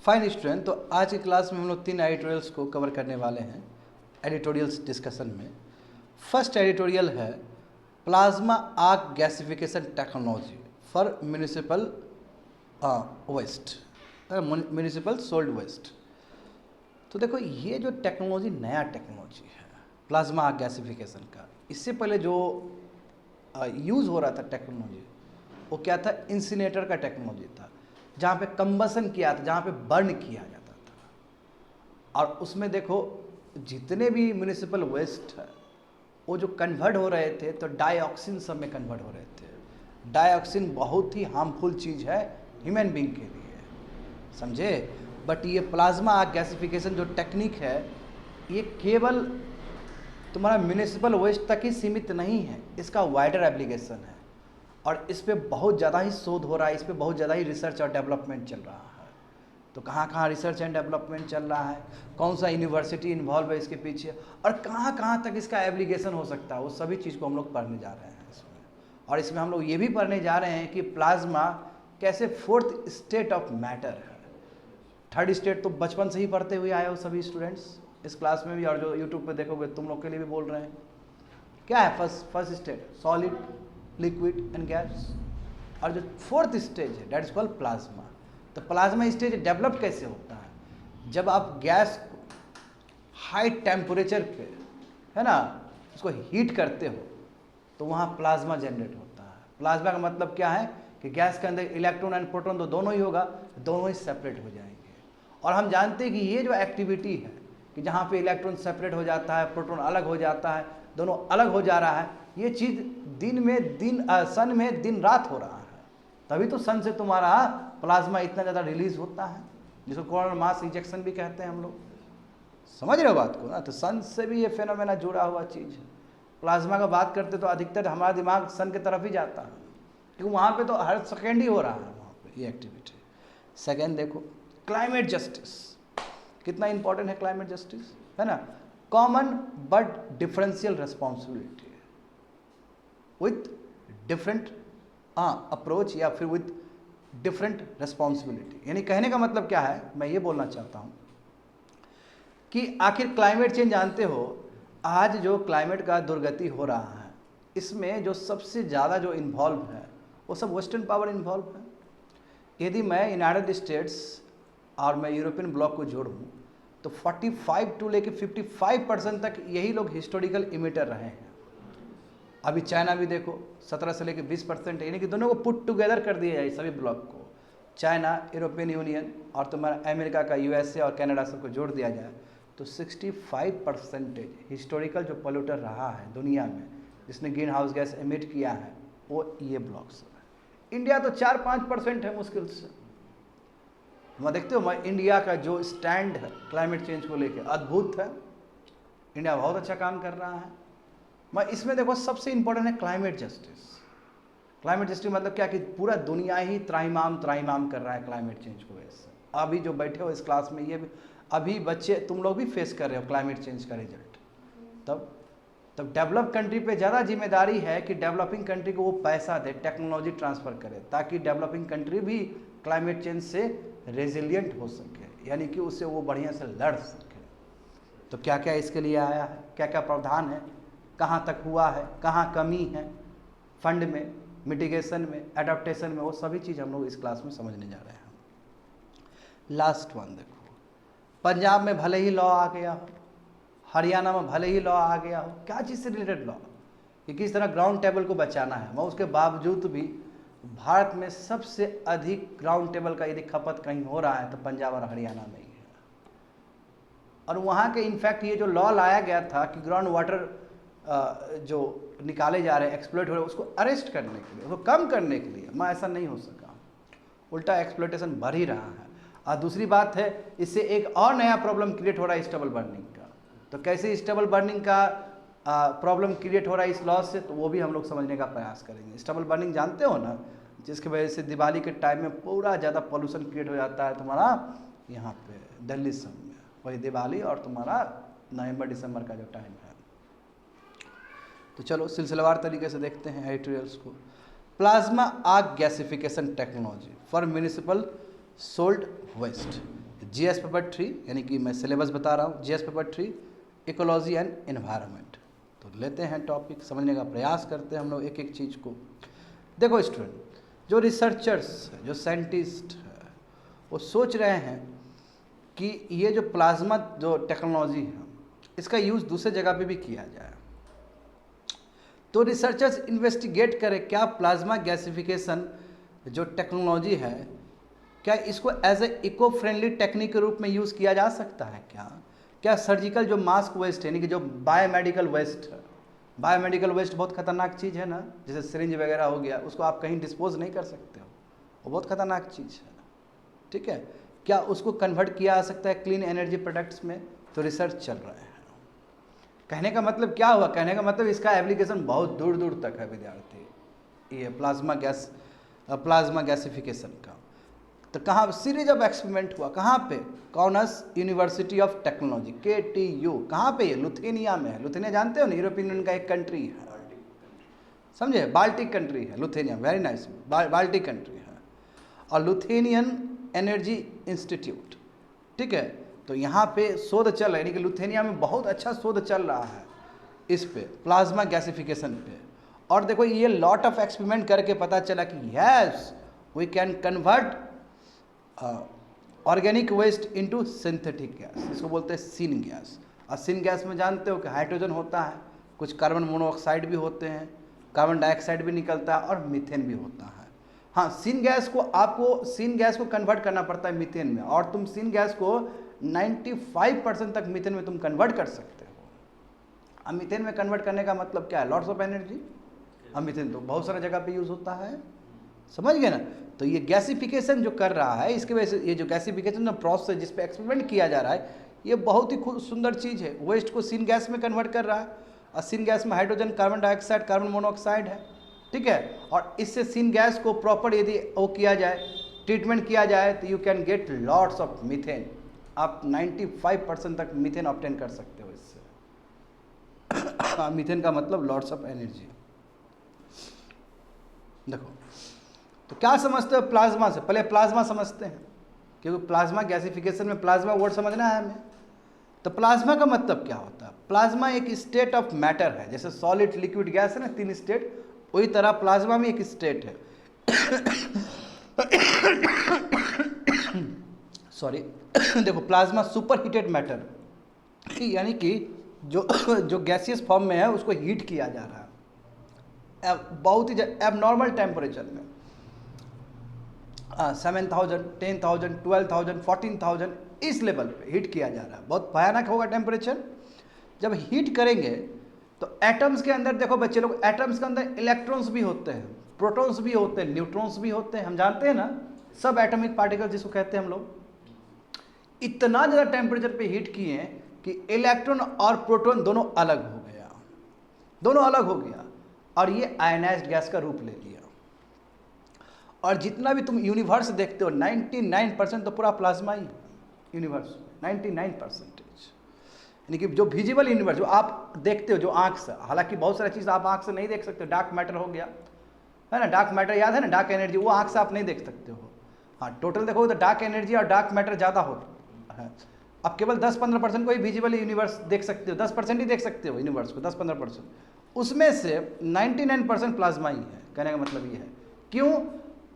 Fine student, तो आज की क्लास में हम लोग 3 एडिटोरियल्स को कवर करने वाले हैं एडिटोरियल्स डिस्कशन में। फर्स्ट एडिटोरियल है plasma arc gasification technology for municipal waste, municipal solid waste. तो देखो, ये जो टेक्नोलॉजी नया टेक्नोलॉजी है प्लाज्मा आर्क गैसिफिकेशन का, इससे पहले जो यूज़ हो रहा था टेक्नोलॉजी वो क्या था, इंसिनेटर का टेक्नोलॉजी था, जहाँ पे कंबसन किया था, जहाँ पे बर्न किया जाता था। और उसमें देखो जितने भी म्यूनिसिपल वेस्ट है वो जो कन्वर्ट हो रहे थे तो डाइऑक्सिन सब में कन्वर्ट हो रहे थे। डाइऑक्सिन बहुत ही हार्मफुल चीज़ है ह्यूमन बींग के लिए, समझे। बट ये प्लाज्मा आर्क गैसिफिकेशन जो टेक्निक है ये केवल तुम्हारा म्यूनिसिपल वेस्ट तक ही सीमित नहीं है, इसका वाइडर एप्लीकेशन है और इस पर बहुत ज़्यादा ही शोध हो रहा है, इस पर बहुत ज़्यादा ही रिसर्च और डेवलपमेंट चल रहा है। तो कहाँ कहाँ रिसर्च एंड डेवलपमेंट चल रहा है, कौन सा यूनिवर्सिटी इन्वॉल्व है इसके पीछे, और कहाँ कहाँ तक इसका एप्लीकेशन हो सकता है, वो सभी चीज़ को हम लोग पढ़ने जा रहे हैं इसमें। और इसमें हम लोग ये भी पढ़ने जा रहे हैं कि प्लाज्मा कैसे फोर्थ स्टेट ऑफ मैटर है। थर्ड स्टेट तो बचपन से ही पढ़ते हुए आए हो सभी स्टूडेंट्स इस क्लास में भी, और जो यूट्यूब पे देखोगे तुम लोग के लिए भी बोल रहे हैं। क्या है first state? Solid, liquid and gas. और जो फोर्थ स्टेज है डेट इज कॉल्ड प्लाज्मा। तो प्लाज्मा स्टेज डेवलप कैसे होता है? जब आप गैस को हाई टेम्परेचर पे, है ना, उसको हीट करते हो तो वहाँ प्लाज्मा जनरेट होता है। प्लाज्मा का मतलब क्या है कि गैस के अंदर इलेक्ट्रॉन एंड प्रोटॉन तो दोनों ही होगा, दोनों ही सेपरेट हो जाएंगे। और हम जानते हैं कि ये जो एक्टिविटी है कि जहाँ पे इलेक्ट्रॉन सेपरेट हो जाता है, प्रोटॉन अलग हो जाता है, दोनों अलग हो जा रहा है, ये चीज़ सन में दिन रात हो रहा है। तभी तो सन से तुम्हारा प्लाज्मा इतना ज़्यादा रिलीज होता है, जिसको कोरोनल मास इजेक्शन भी कहते हैं हम लोग। समझ रहे हो बात को ना? तो सन से भी ये फेनोमेना जुड़ा हुआ चीज़ है। प्लाज्मा का बात करते तो अधिकतर हमारा दिमाग सन की तरफ ही जाता है, क्योंकि वहाँ पे तो हर सेकेंड ही हो रहा है वहाँ पे ये एक्टिविटी। सेकेंड देखो, क्लाइमेट जस्टिस कितना इंपॉर्टेंट है। क्लाइमेट जस्टिस है ना, common but differential responsibility with different approach या फिर विथ डिफरेंट रिस्पॉन्सिबिलिटी। यानी कहने का मतलब क्या है, मैं ये बोलना चाहता हूँ कि आखिर क्लाइमेट चेंज जानते हो, आज जो क्लाइमेट का दुर्गति हो रहा है इसमें जो सबसे ज़्यादा जो इन्वॉल्व है वो सब वेस्टर्न पावर इन्वॉल्व है। यदि मैं यूनाइटेड स्टेट्स और मैं यूरोपियन ब्लॉक को जोड़ूँ तो 45 टू लेके 55% तक यही लोग हिस्टोरिकल इमिटर रहे हैं। अभी चाइना भी देखो 17 से लेके 20%, यानी कि दोनों को पुट टुगेदर कर दिया जाए सभी ब्लॉक को, चाइना, यूरोपियन यूनियन और तुम्हारा अमेरिका का यूएसए और कनाडा सबको जोड़ दिया जाए तो 65% हिस्टोरिकल जो पोल्यूटर रहा है दुनिया में, जिसने ग्रीन हाउस गैस एमिट किया है, वो ये ब्लॉक्स है। इंडिया तो 4-5% है मुश्किल से। मैं देखते हो, मैं इंडिया का जो स्टैंड है क्लाइमेट चेंज को लेकर अद्भुत है। इंडिया बहुत अच्छा काम कर रहा है। मैं इसमें देखो सबसे इंपॉर्टेंट है क्लाइमेट जस्टिस। क्लाइमेट जस्टिस मतलब क्या कि पूरा दुनिया ही त्राहिमाम कर रहा है क्लाइमेट चेंज को। वैसे अभी जो बैठे हो इस क्लास में, ये भी अभी बच्चे तुम लोग भी फेस कर रहे हो क्लाइमेट चेंज का रिजल्ट। तब डेवलप कंट्री पे ज़्यादा जिम्मेदारी है कि डेवलपिंग कंट्री को वो पैसा दे, टेक्नोलॉजी ट्रांसफ़र करे, ताकि डेवलपिंग कंट्री भी क्लाइमेट चेंज से रेजिलियंट हो सके, यानी कि उससे वो बढ़िया से लड़ सके। तो क्या क्या इसके लिए आया है, क्या क्या प्रावधान है, कहाँ तक हुआ है, कहाँ कमी है, फंड में, मिटिगेशन में, एडाप्टेशन में, वो सभी चीज़ हम लोग इस क्लास में समझने जा रहे हैं। लास्ट वन देखो, पंजाब में भले ही लॉ आ गया हो, हरियाणा में भले ही लॉ आ गया हो, क्या चीज़ से रिलेटेड लॉ कि किस तरह ग्राउंड टेबल को बचाना है, मगर उसके बावजूद भी भारत में सबसे अधिक ग्राउंड टेबल का यदि खपत कहीं हो रहा है तो पंजाब और हरियाणा में ही है। और वहाँ के इनफैक्ट ये जो लॉ लाया गया था कि ग्राउंड वाटर जो निकाले जा रहे हैं, एक्सप्लॉइट हो रहे हैं, उसको अरेस्ट करने के लिए, उसको कम करने के लिए, मैं ऐसा नहीं हो सका, उल्टा एक्सप्लॉइटेशन बढ़ ही रहा है। और दूसरी बात है, इससे एक और नया प्रॉब्लम क्रिएट हो रहा है स्टेबल बर्निंग का। तो कैसे स्टेबल बर्निंग का प्रॉब्लम क्रिएट हो रहा है इस लॉ से, तो वो भी हम लोग समझने का प्रयास करेंगे। स्टेबल बर्निंग जानते हो ना, जिसकी वजह से दिवाली के टाइम में पूरा ज़्यादा पॉल्यूशन क्रिएट हो जाता है तुम्हारा यहाँ पे दिल्ली सब में, वही दिवाली और तुम्हारा नवंबर दिसंबर का जो टाइम है। तो चलो सिलसिलेवार तरीके से देखते हैं एडिटोरियल्स को। Plasma arc gasification technology for municipal solid waste. GS paper 3, यानी कि मैं सिलेबस बता रहा हूँ, GS paper 3 ecology and environment. तो लेते हैं टॉपिक, समझने का प्रयास करते हैं हम लोग एक एक चीज़ को। देखो स्टूडेंट, जो रिसर्चर्स, जो साइंटिस्ट है, वो सोच रहे हैं कि ये जो प्लाज्मा जो टेक्नोलॉजी है इसका यूज़ दूसरे जगह पे भी किया जाए। तो रिसर्चर्स इन्वेस्टिगेट करें क्या प्लाज्मा गैसिफिकेशन जो टेक्नोलॉजी है, क्या इसको as a eco friendly technique के रूप में यूज़ किया जा सकता है। क्या सर्जिकल जो मास्क वेस्ट है, यानी कि जो बायोमेडिकल वेस्ट है, बायोमेडिकल वेस्ट बहुत खतरनाक चीज़ है ना, जैसे सिरिंज वगैरह हो गया, उसको आप कहीं डिस्पोज नहीं कर सकते हो, वो बहुत खतरनाक चीज़ है, ठीक है। क्या उसको कन्वर्ट किया जा सकता है क्लीन एनर्जी प्रोडक्ट्स में? तो रिसर्च चल रहा है। कहने का मतलब क्या हुआ, कहने का मतलब इसका एप्लीकेशन बहुत दूर दूर तक है विद्यार्थी, ये प्लाज्मा गैसिफिकेशन का। तो कहाँ सीरीज ऑफ एक्सपेरिमेंट हुआ, कहाँ पे? Conus university of technology, KTU, कहाँ पे? ये लुथेनिया में है। लुथेनिया जानते हो ना, यूरोपियन यूनियन का एक कंट्री है, समझे, बाल्टिक कंट्री है लुथेनिया, वेरी नाइस, बाल्टिक कंट्री है, और लुथेनियन एनर्जी इंस्टीट्यूट, ठीक है। तो यहाँ पे शोध चल रहा है, यानी कि लुथेनिया में बहुत अच्छा शोध चल रहा है इस पे, प्लाज्मा गैसिफिकेशन पे। और देखो ये लॉट ऑफ एक्सपेरिमेंट करके पता चला कि yes we can convert organic waste into synthetic gas, इसको बोलते हैं सिन गैस। और सिन गैस में जानते हो कि हाइड्रोजन होता है, कुछ कार्बन मोनोऑक्साइड भी होते हैं, कार्बन डाइऑक्साइड भी निकलता है, और मीथेन भी होता है। हाँ, सिन गैस को आपको सिन गैस को कन्वर्ट करना पड़ता है मीथेन में, और तुम सिन गैस को 95% तक मीथेन में तुम कन्वर्ट कर सकते हो। अब मीथेन में कन्वर्ट करने का मतलब क्या है? Lots of energy. अब मीथेन तो बहुत सारा जगह पे यूज़ होता है, समझ गए ना। तो ये गैसिफिकेशन जो कर रहा है, इसके वजह से ये जो गैसिफिकेशन का प्रोसेस जिस पे एक्सपेरिमेंट किया जा रहा है, ये बहुत ही सुंदर चीज़ है। वेस्ट को सिन गैस में कन्वर्ट कर रहा है, और सिन गैस में hydrogen, carbon dioxide, carbon monoxide है, ठीक है। और इससे सिन गैस को प्रॉपर यदि वो किया जाए, ट्रीटमेंट किया जाए, तो you can get lots of methane. आप 95% तक मीथेन ऑब्टेन कर सकते हो इससे। मीथेन का मतलब लॉट्स ऑफ एनर्जी। देखो, तो क्या समझते हो प्लाज्मा से? पहले प्लाज्मा समझते हैं, क्योंकि प्लाज्मा गैसिफिकेशन में प्लाज्मा वर्ड समझना है हमें। तो प्लाज्मा का मतलब क्या होता है? प्लाज्मा एक स्टेट ऑफ मैटर है, जैसे सॉलिड, लिक्विड, गैस है ना, 3 स्टेट, वही तरह प्लाज्मा में एक स्टेट है। सॉरी। देखो, प्लाज्मा सुपर हीटेड मैटर, यानी कि जो गैसियस फॉर्म में है उसको हीट किया जा रहा है बहुत ही एबनॉर्मल टेम्परेचर में, 7,000, 10,000, 12,000, 14,000 इस लेवल पे हीट किया जा रहा है। बहुत भयानक होगा टेम्परेचर। जब हीट करेंगे तो एटम्स के अंदर, देखो बच्चे लोग, एटम्स के अंदर इलेक्ट्रॉन्स भी होते हैं, प्रोटॉन्स भी होते हैं, न्यूट्रॉन्स भी होते हैं, हम जानते हैं ना, सब एटॉमिक पार्टिकल जिसको कहते हैं हम लोग। इतना ज़्यादा टेम्परेचर पे हीट किए हैं कि इलेक्ट्रॉन और प्रोटॉन दोनों अलग हो गया, दोनों अलग हो गया, और ये आयनाइज्ड गैस का रूप ले लिया। और जितना भी तुम यूनिवर्स देखते हो, 99% तो पूरा प्लाज्मा ही है यूनिवर्स, 99%। यानी कि जो विजिबल यूनिवर्स, जो आप देखते हो, जो आंख से, हालांकि बहुत सारी चीज़ आप आंख से नहीं देख सकते, डार्क मैटर हो गया है ना, डार्क मैटर याद है ना, डार्क एनर्जी, वो आंख से आप नहीं देख सकते हो। हाँ, टोटल देखोगे तो डार्क एनर्जी और डार्क मैटर ज़्यादा होता है। अब केवल 10-15% को ही विजिबल यूनिवर्स देख सकते हो, 10% ही देख सकते हो यूनिवर्स को, 10-15%, उसमें से 99% प्लाज्मा ही है। कहने का मतलब ये है, क्यों?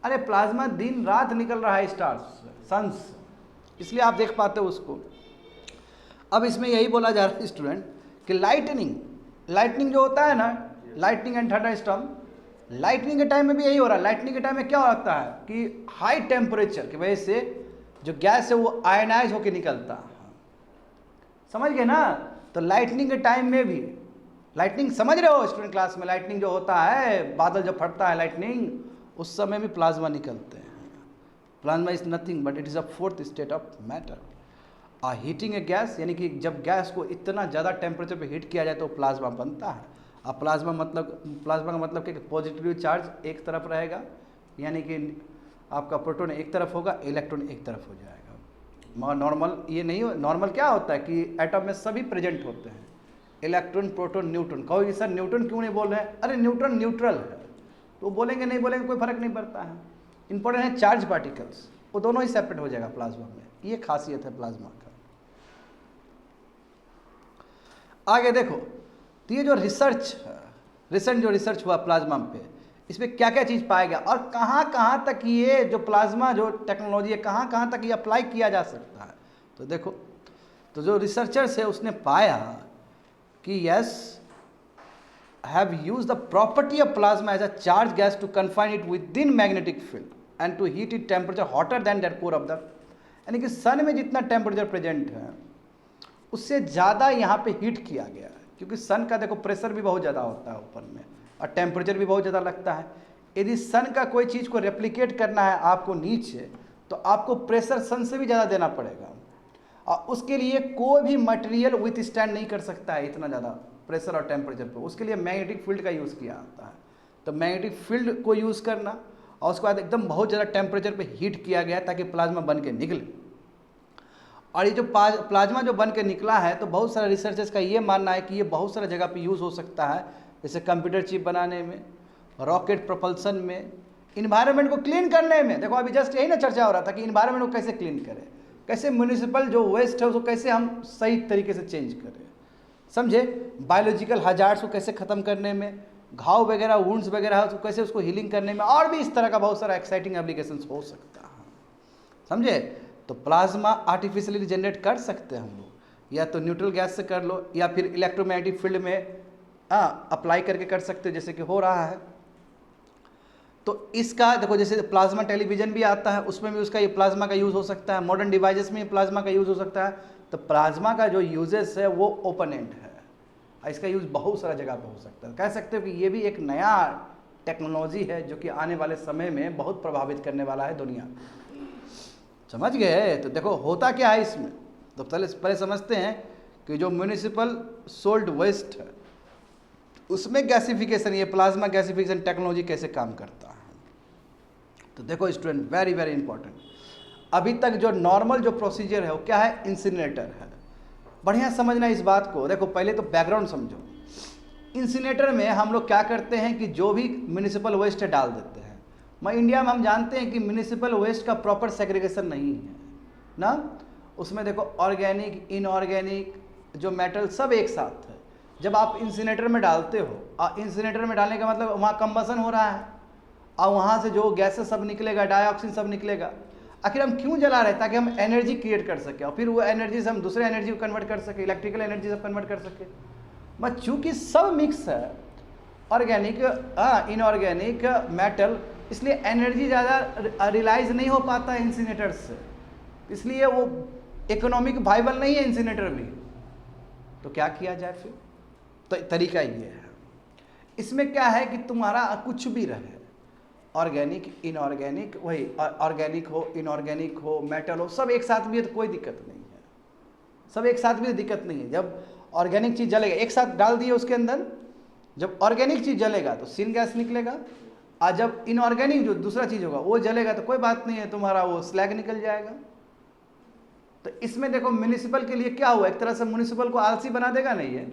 अरे प्लाज्मा दिन रात निकल रहा है स्टार्स, सन्स, इसलिए आप देख पाते हो उसको। अब इसमें यही बोला जा रहा है स्टूडेंट कि लाइटनिंग जो होता है ना, lightning and thunder storm, lightning के टाइम में भी यही हो रहा है। लाइटनिंग के टाइम में क्या होता है कि हाई टेम्परेचर की वजह से जो गैस है वो आयनाइज होकर निकलता है, समझ गए ना। तो लाइटनिंग के टाइम में भी, लाइटनिंग समझ रहे हो स्टूडेंट क्लास में, लाइटनिंग जो होता है, बादल जब फटता है लाइटनिंग, उस समय भी प्लाज्मा निकलते हैं। Plasma is nothing but it is a fourth state of matter. Heating a gas, यानी कि जब गैस को इतना ज़्यादा टेम्परेचर पे हीट किया जाए तो प्लाज्मा बनता है। अब प्लाज्मा का मतलब कि पॉजिटिव चार्ज एक तरफ रहेगा, यानी कि आपका प्रोटॉन एक तरफ होगा, इलेक्ट्रॉन एक तरफ हो जाएगा। मगर नॉर्मल ये नहीं, नॉर्मल क्या होता है कि एटम में सभी प्रेजेंट होते हैं, इलेक्ट्रॉन, प्रोटॉन, न्यूट्रॉन। कहोगे सर न्यूट्रॉन क्यों नहीं बोल रहे हैं? अरे न्यूट्रॉन न्यूट्रल है, तो बोलेंगे नहीं बोलेंगे कोई फर्क नहीं पड़ता है। इंपॉर्टेंट है चार्ज पार्टिकल्स, वो दोनों ही सेपरेट हो जाएगा प्लाज्मा में। ये खासियत है प्लाज्मा का। आगे देखो, तो ये जो रिसेंट जो रिसर्च हुआ प्लाज्मा पे, इसमें क्या क्या चीज़ पाया गया और कहाँ कहाँ तक ये जो प्लाज्मा जो टेक्नोलॉजी है कहाँ कहाँ तक ये अप्लाई किया जा सकता है। तो देखो, तो जो रिसर्चर्स है उसने पाया कि yes have used the property of plasma as a charged gas to confine it within magnetic field and to heat it temperature hotter than that core of the, यानी कि सन में जितना टेम्परेचर प्रेजेंट है उससे ज़्यादा यहाँ पे हीट किया गया है, क्योंकि सन का देखो प्रेशर भी बहुत ज़्यादा होता है ऊपर में और टेम्परेचर भी बहुत ज़्यादा लगता है। यदि सन का कोई चीज़ को रेप्लिकेट करना है आपको नीचे, तो आपको प्रेशर सन से भी ज़्यादा देना पड़ेगा और उसके लिए कोई भी मटेरियल विथ स्टैंड नहीं कर सकता है इतना ज़्यादा प्रेशर और टेम्परेचर पे। उसके लिए मैग्नेटिक फील्ड का यूज़ किया जाता है। तो मैग्नेटिक फील्ड को यूज़ करना और उसके बाद एकदम बहुत ज़्यादा टेम्परेचर पे हीट किया गया ताकि प्लाज्मा बन के निकले। और ये जो प्लाज्मा जो बन के निकला है, तो बहुत सारे रिसर्चर्स का ये मानना है कि ये बहुत सारा जगह पे यूज़ हो सकता है, जैसे कंप्यूटर चिप बनाने में, रॉकेट प्रोपल्सन में, इन्वायरमेंट को क्लीन करने में। देखो अभी जस्ट यही ना चर्चा हो रहा था कि इन्वायरमेंट को कैसे क्लीन करें, कैसे म्यूनिसिपल जो वेस्ट है उसको कैसे हम सही तरीके से चेंज करें, समझे। बायोलॉजिकल हजार्ड्स को कैसे ख़त्म करने में, घाव वगैरह वुंड्स वगैरह उसको कैसे उसको हीलिंग करने में, और भी इस तरह का बहुत सारा एक्साइटिंग एप्लीकेशंस हो सकता है, समझे। तो प्लाज्मा आर्टिफिशियली जनरेट कर सकते हैं हम लोग, या तो न्यूट्रल गैस से कर लो या फिर इलेक्ट्रोमैग्नेटिक फील्ड में अप्लाई करके कर सकते हो, जैसे कि हो रहा है। तो इसका देखो, जैसे प्लाज्मा टेलीविज़न भी आता है, उसमें भी उसका ये प्लाज्मा का यूज़ हो सकता है, मॉडर्न डिवाइसेस में प्लाज्मा का यूज़ हो सकता है। तो प्लाज्मा का जो यूजेस है वो ओपन एंड है, इसका यूज़ बहुत सारा जगह पे हो सकता है। कह सकते हो कि ये भी एक नया टेक्नोलॉजी है जो कि आने वाले समय में बहुत प्रभावित करने वाला है दुनिया, समझ गए। तो देखो होता क्या है इसमें, तो पहले समझते हैं कि जो म्यूनिसिपल सोल्ड वेस्ट है उसमें गैसिफिकेशन, ये प्लाज्मा गैसिफिकेशन टेक्नोलॉजी कैसे काम करता है। तो देखो स्टूडेंट, वेरी वेरी इंपॉर्टेंट, अभी तक जो नॉर्मल जो प्रोसीजर है वो क्या है, इंसिनरेटर है। बढ़िया समझना इस बात को। देखो पहले तो बैकग्राउंड समझो। इंसिनरेटर में हम लोग क्या करते हैं कि जो भी म्यूनिसिपल वेस्ट है डाल देते हैं। इंडिया में हम जानते हैं कि म्यूनिसिपल वेस्ट का प्रॉपर सेग्रीगेशन नहीं है ना, उसमें देखो ऑर्गेनिक इनऑर्गेनिक जो मेटल सब एक साथ है। जब आप इंसिनरेटर में डालते हो, इंसिनरेटर में डालने का मतलब वहाँ कंबसन हो रहा है और वहाँ से जो गैसेस सब निकलेगा, डाइऑक्सिन सब निकलेगा। आखिर हम क्यों जला रहे हैं, ताकि हम एनर्जी क्रिएट कर सकें और फिर वो एनर्जी से हम दूसरे एनर्जी को कन्वर्ट कर सकें, इलेक्ट्रिकल एनर्जी से कन्वर्ट कर सकें। बट चूँकि सब मिक्स है, ऑर्गेनिक इनऑर्गेनिक मेटल, इसलिए एनर्जी ज़्यादा रिलाइज नहीं हो पाता है इंसिनेटर से, इसलिए वो इकोनॉमिक वाइबल नहीं है इंसिनेटर भी। तो क्या किया जाए फिर, तो तरीका ये है। इसमें क्या है कि तुम्हारा कुछ भी रहे, ऑर्गेनिक इनऑर्गेनिक, वही ऑर्गेनिक हो इनऑर्गेनिक हो मेटल हो, सब एक साथ भी है तो कोई दिक्कत नहीं है, सब एक साथ भी दिक्कत नहीं है। जब ऑर्गेनिक चीज़ जलेगा, एक साथ डाल दिए उसके अंदर, जब ऑर्गेनिक चीज़ जलेगा तो सिन गैस निकलेगा, और जब इनऑर्गेनिक जो दूसरा चीज़ होगा वो जलेगा तो कोई बात नहीं है, तुम्हारा वो स्लैग निकल जाएगा। तो इसमें देखो म्यूनिसिपल के लिए क्या हुआ, एक तरह से म्यूनिसिपल को आलसी बना देगा, नहीं है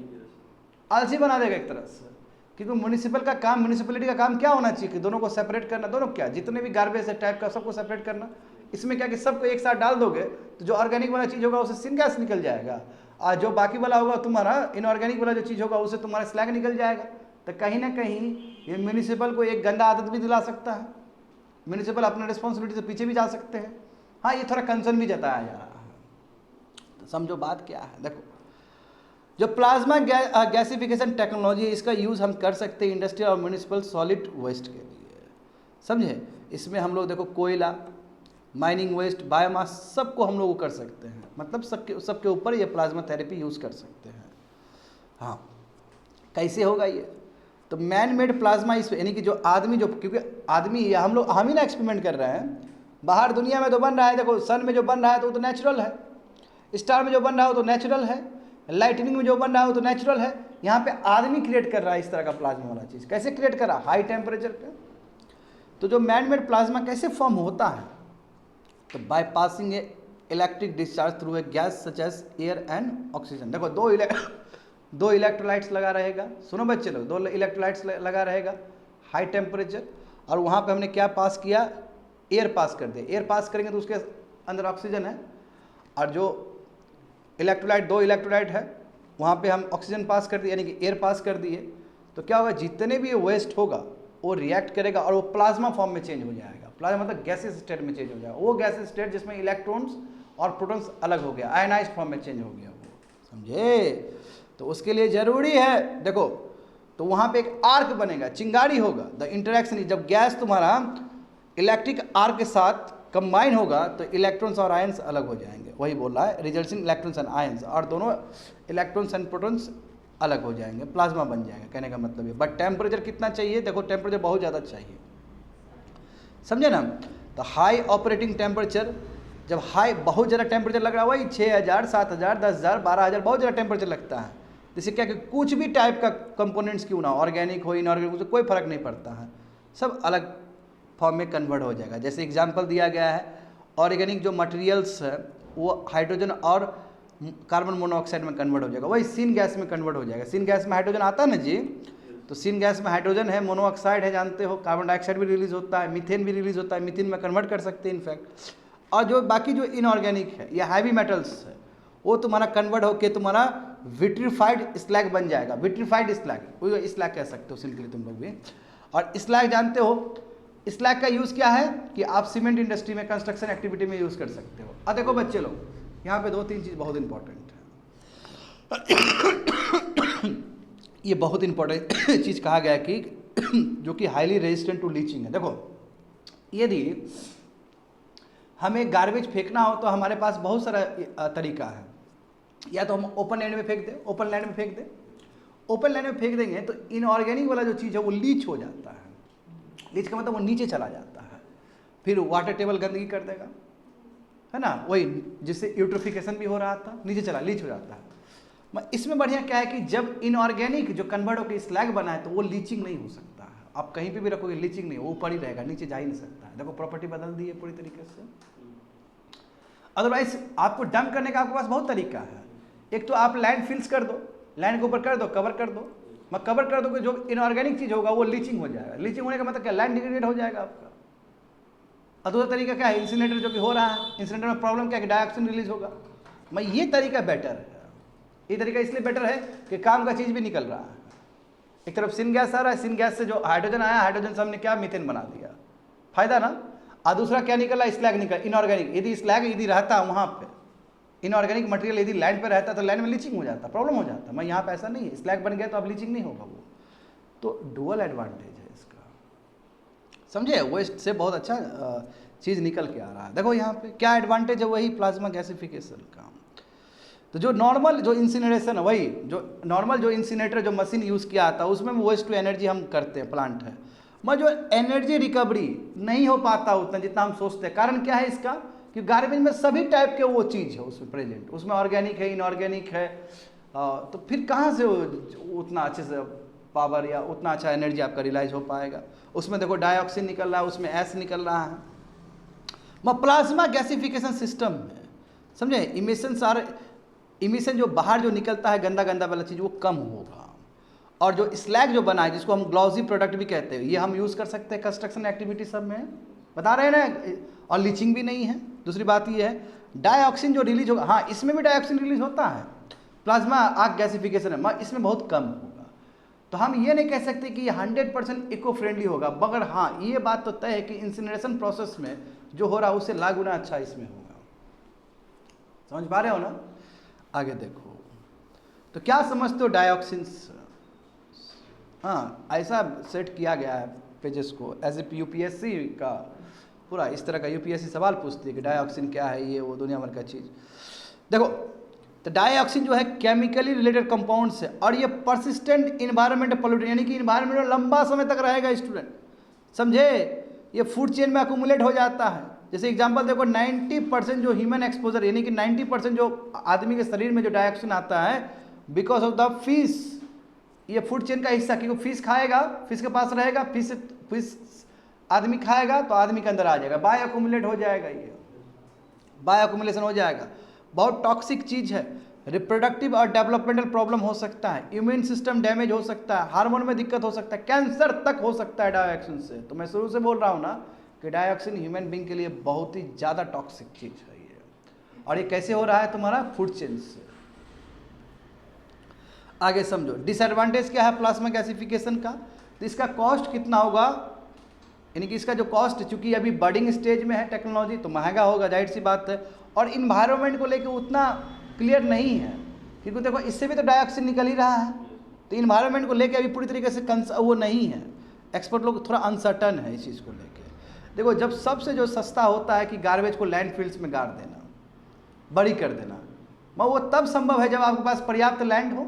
आलसी बना देगा एक तरह से, क्योंकि म्यूनिसिपल का काम, म्यूनिसिपलिटी का काम क्या होना चाहिए कि दोनों को सेपरेट करना, दोनों क्या जितने भी गार्बेज है टाइप का सबको सेपरेट करना। इसमें क्या कि सबको एक साथ डाल दोगे तो जो ऑर्गेनिक वाला चीज़ होगा उसे सिन गैस निकल जाएगा, और जो बाकी वाला होगा तुम्हारा इनऑर्गेनिक वाला जो चीज़ होगा उसे तुम्हारा स्लैग निकल जाएगा। तो कहीं ना कहीं ये म्यूनिसिपल को एक गंदा आदत भी दिला सकता है, म्यूनिसिपल अपने रिस्पॉन्सिबिलिटी से पीछे भी जा सकते हैं। हाँ, ये थोड़ा कंसर्न भी जताया जा रहा है। तो समझो बात क्या है। देखो जो प्लाज्मा गैसिफिकेशन टेक्नोलॉजी है, इसका यूज़ हम कर सकते हैं इंडस्ट्रियल और म्यूनिसिपल सॉलिड वेस्ट के लिए, समझे। इसमें हम लोग देखो कोयला, माइनिंग वेस्ट, बायोमास सबको हम लोग कर सकते हैं, मतलब सबके ऊपर ये प्लाज्मा थेरेपी यूज़ कर सकते हैं। हाँ, कैसे होगा ये, तो मैन मेड प्लाज्मा इस, यानी कि जो आदमी, जो क्योंकि आदमी हम ही ना एक्सपेरिमेंट कर रहे हैं, बाहर दुनिया में तो बन रहा है। देखो सन में जो बन रहा है तो वो तो नेचुरल है, स्टार में जो बन रहा है वो तो नेचुरल है, लाइटनिंग में जो बन रहा है वो तो नेचुरल है। यहाँ पे आदमी क्रिएट कर रहा है इस तरह का प्लाज्मा वाला चीज़। कैसे क्रिएट कर रहा है, हाई टेम्परेचर पे। तो जो मैन मेड प्लाज्मा कैसे फॉर्म होता है, तो by passing a electric discharge through a gas such as air and oxygen. देखो दो इलेक्ट्रोलाइट्स लगा रहेगा, सुनो बच्चे लोग, दो इलेक्ट्रोलाइट्स लगा रहेगा हाई टेम्परेचर, और वहाँ पे हमने क्या पास किया, एयर पास कर दिया। एयर पास करेंगे तो उसके अंदर ऑक्सीजन है, और जो इलेक्ट्रोलाइट, 2 इलेक्ट्रोलाइट है, वहाँ पे हम ऑक्सीजन पास कर दिए यानी कि एयर पास कर दिए, तो क्या होगा, जितने भी वेस्ट होगा वो रिएक्ट करेगा और वो प्लाज्मा फॉर्म में चेंज हो जाएगा। प्लाज्मा मतलब गैसेस स्टेट में चेंज हो जाएगा, वो गैसेस स्टेट जिसमें इलेक्ट्रॉन्स और प्रोटॉन्स अलग हो गया, आयनाइज्ड फॉर्म में चेंज हो गया वो, समझे। तो उसके लिए जरूरी है, देखो, तो वहाँ पे एक आर्क बनेगा, चिंगारी होगा। द इंटरेक्शन, जब गैस तुम्हारा इलेक्ट्रिक आर्क के साथ कंबाइन होगा तो इलेक्ट्रॉन्स और आयंस अलग हो जाएंगे, वही बोल रहा है, results in electrons and ions, और दोनों इलेक्ट्रॉन्स एंड प्रोटॉन्स अलग हो जाएंगे, प्लाज्मा बन जाएगा, कहने का मतलब है। बट टेम्परेचर कितना चाहिए, देखो टेम्परेचर बहुत ज़्यादा चाहिए, समझे ना। तो हाई ऑपरेटिंग टेम्परेचर, जब हाई बहुत ज़्यादा टेम्परेचर लग रहा है, वही 6000, 7000, 10000, 12000, बहुत ज़्यादा टेम्परेचर लगता है। जैसे क्या कि कुछ भी टाइप का कंपोनेंट्स क्यों ना, ऑर्गेनिक हो इनऑर्गेनिक, उसे कोई फर्क नहीं पड़ता है, सब अलग फॉर्म में कन्वर्ट हो जाएगा। जैसे एग्जांपल दिया गया है, ऑर्गेनिक जो मटेरियल्स है वो हाइड्रोजन और कार्बन मोनोऑक्साइड में कन्वर्ट हो जाएगा, वही सीन गैस में कन्वर्ट हो जाएगा। सीन गैस में हाइड्रोजन आता है ना जी, तो सीन गैस में हाइड्रोजन है, मोनोऑक्साइड है, जानते हो, कार्बन डाइऑक्साइड भी रिलीज होता है, मीथेन भी रिलीज होता है, मीथेन में कन्वर्ट कर सकते हैं इनफैक्ट। और जो बाकी जो इनऑर्गेनिक है या हैवी मेटल्स है, वो तुम्हारा कन्वर्ट होकर तुम्हारा विट्रीफाइड स्लैग बन जाएगा, विट्रीफाइड स्लैग, वो स्लैग कह सकते हो सिंपली तुम लोग भी। और स्लैग जानते हो, स्लैग का यूज़ क्या है कि आप सीमेंट इंडस्ट्री में, कंस्ट्रक्शन एक्टिविटी में यूज़ कर सकते हो। अब देखो बच्चे लोग, यहाँ पे 2-3 चीज़ बहुत इंपॉर्टेंट है। ये बहुत इंपॉर्टेंट चीज़ कहा गया है कि जो कि हाईली रेजिस्टेंट टू लीचिंग है। देखो, यदि हमें गार्बेज फेंकना हो तो हमारे पास बहुत सारा तरीका है। या तो हम ओपन लैंड में फेंक दें, ओपन लैंड में फेंक दें, ओपन लैंड में फेंक देंगे तो इनऑर्गेनिक वाला जो चीज़ है वो लीच हो जाता है। लीच का मतलब वो नीचे चला जाता है, फिर वाटर टेबल गंदगी कर देगा, है ना, वही जिससे यूट्रोफिकेशन भी हो रहा था, नीचे चला, लीच हो जाता है। इसमें बढ़िया क्या है कि जब इनऑर्गेनिक जो कन्वर्ट होकर स्लैग बना है तो वो लीचिंग नहीं हो सकता है। आप कहीं पे भी रखोगे लीचिंग नहीं, वो ऊपर ही रहेगा, नीचे जा ही नहीं सकता है। देखो प्रॉपर्टी बदल दी है पूरी तरीके से। अदरवाइज आपको डंप करने का आपके पास बहुत तरीका है। एक तो आप लैंड फिल्स कर दो, लैंड के ऊपर कर दो, कवर कर दो, मैं कवर कर दोगे, जो इनऑर्गेनिक चीज होगा वो लीचिंग हो जाएगा। लीचिंग होने का मतलब क्या, लैंड डिग्रेडेड हो जाएगा आपका। और दूसरा तरीका क्या है, इंसिनेटर जो कि हो रहा है, इंसिनेटर में प्रॉब्लम क्या है कि डाइऑक्सिन रिलीज होगा। मैं ये तरीका बेटर है, ये तरीका इसलिए बेटर है कि काम का चीज भी निकल रहा है। एक तरफ सिन गैस आ रहा है, सिन गैस से जो हाइड्रोजन आया, हाइड्रोजन से हमने क्या मीथेन बना दिया, फायदा ना। और दूसरा क्या निकला, स्लैग निकला, इनऑर्गेनिक। यदि स्लैग यदि रहता वहां पे, इनऑर्गेनिक मटेरियल यदि लैंड पे रहता तो लैंड में लीचिंग हो जाता, प्रॉब्लम हो जाता। मैं यहाँ पे ऐसा नहीं है, स्लैग बन गया तो अब लीचिंग नहीं होगा वो। तो डुअल एडवांटेज है इसका, समझे। वेस्ट से बहुत अच्छा चीज़ निकल के आ रहा है। देखो यहाँ पे क्या एडवांटेज है, वही प्लाज्मा गैसिफिकेशन का। तो जो नॉर्मल जो इंसिनरेशन है, वही जो नॉर्मल जो इंसिनेटर जो मशीन यूज़ किया आता है उसमें वेस्ट टू एनर्जी हम करते हैं, प्लांट है, मगर जो एनर्जी रिकवरी नहीं हो पाता उतना जितना हम सोचते हैं। कारण क्या है इसका, कि गार्बेज में सभी टाइप के वो चीज़ है उसमें प्रेजेंट, उसमें ऑर्गेनिक है, इनऑर्गेनिक है, तो फिर कहाँ से उतना अच्छे से पावर या उतना अच्छा एनर्जी आपका रिलाइज हो पाएगा। उसमें देखो डाइऑक्सिन निकल रहा है, उसमें एस निकल रहा है। प्लाज्मा गैसिफिकेशन सिस्टम में समझे, इमिशन जो बाहर जो निकलता है गंदा गंदा वाला चीज़ वो कम होगा। और जो स्लैग जो बना है, जिसको हम ग्लॉसी प्रोडक्ट भी कहते हैं, ये हम यूज़ कर सकते हैं कंस्ट्रक्शन एक्टिविटी सब में, बता रहे हैं ना। और लीचिंग भी नहीं है। दूसरी बात ये है, डाइऑक्सिन जो रिलीज होगा, हाँ इसमें भी डाइऑक्सिन रिलीज होता है, प्लाज्मा आर्क गैसिफिकेशन है, मगर इसमें बहुत कम होगा। तो हम ये नहीं कह सकते कि ये 100% इको फ्रेंडली होगा, मगर हाँ ये बात तो तय है कि इंसिनरेशन प्रोसेस में जो हो रहा है उससे लाख गुना अच्छा इसमें होगा। समझ पा रहे हो ना। आगे देखो, तो क्या समझते हो डाइऑक्सिन। हाँ ऐसा सेट किया गया है पेजेस को, एज ए यूपीएससी का पूरा इस तरह का यूपीएससी सवाल पूछती है कि डाइऑक्सिन क्या है, ये वो दुनिया भर का चीज़। देखो तो डाइऑक्सिन जो है केमिकली रिलेटेड कंपाउंड्स है, और ये परसिस्टेंट इन्वायरमेंट पोल्यूटेंट, यानी कि इन्वायरमेंट में लंबा समय तक रहेगा स्टूडेंट, समझे। ये फूड चेन में अकुमुलेट हो जाता है। जैसे एग्जांपल देखो, 90% जो ह्यूमन एक्सपोजर, यानी कि 90% जो आदमी के शरीर में जो डाइऑक्सिन आता है बिकॉज ऑफ द फिश, ये फूड चेन का हिस्सा, क्योंकि फिश खाएगा, फिश के पास रहेगा, फिश आदमी खाएगा तो आदमी के अंदर आ जाएगा, बायो अकुमुलेट हो जाएगा, ये बायो अकुमुलेशन हो जाएगा। बहुत टॉक्सिक चीज़ है, रिप्रोडक्टिव और डेवलपमेंटल प्रॉब्लम हो सकता है, इम्यून सिस्टम डैमेज हो सकता है, हार्मोन में दिक्कत हो सकता है, कैंसर तक हो सकता है डाइऑक्सिन से। तो मैं शुरू से बोल रहा हूँ ना कि डाइऑक्सिन ह्यूमन बींग के लिए बहुत ही ज़्यादा टॉक्सिक चीज़ है ये। और ये कैसे हो रहा है तुम्हारा फूड चेन से। आगे समझो डिसएडवांटेज क्या है प्लाज्मा गैसिफिकेशन का, तो इसका कॉस्ट कितना होगा, यानी कि इसका जो कॉस्ट चूंकि अभी बर्डिंग स्टेज में है टेक्नोलॉजी तो महंगा होगा, जाहिर सी बात है। और इन्वायरमेंट को लेकर उतना क्लियर नहीं है, क्योंकि देखो इससे भी तो डाइऑक्सिन निकल ही रहा है, तो इन्वायरमेंट को लेकर अभी पूरी तरीके से वो नहीं है, एक्सपर्ट लोग थोड़ा अनसर्टन है इस चीज़ को लेकर। देखो जब सबसे जो सस्ता होता है कि गार्बेज को लैंडफिल्स में गाड़ देना, बड़ी कर देना, मैं वो तब संभव है जब आपके पास पर्याप्त लैंड हो।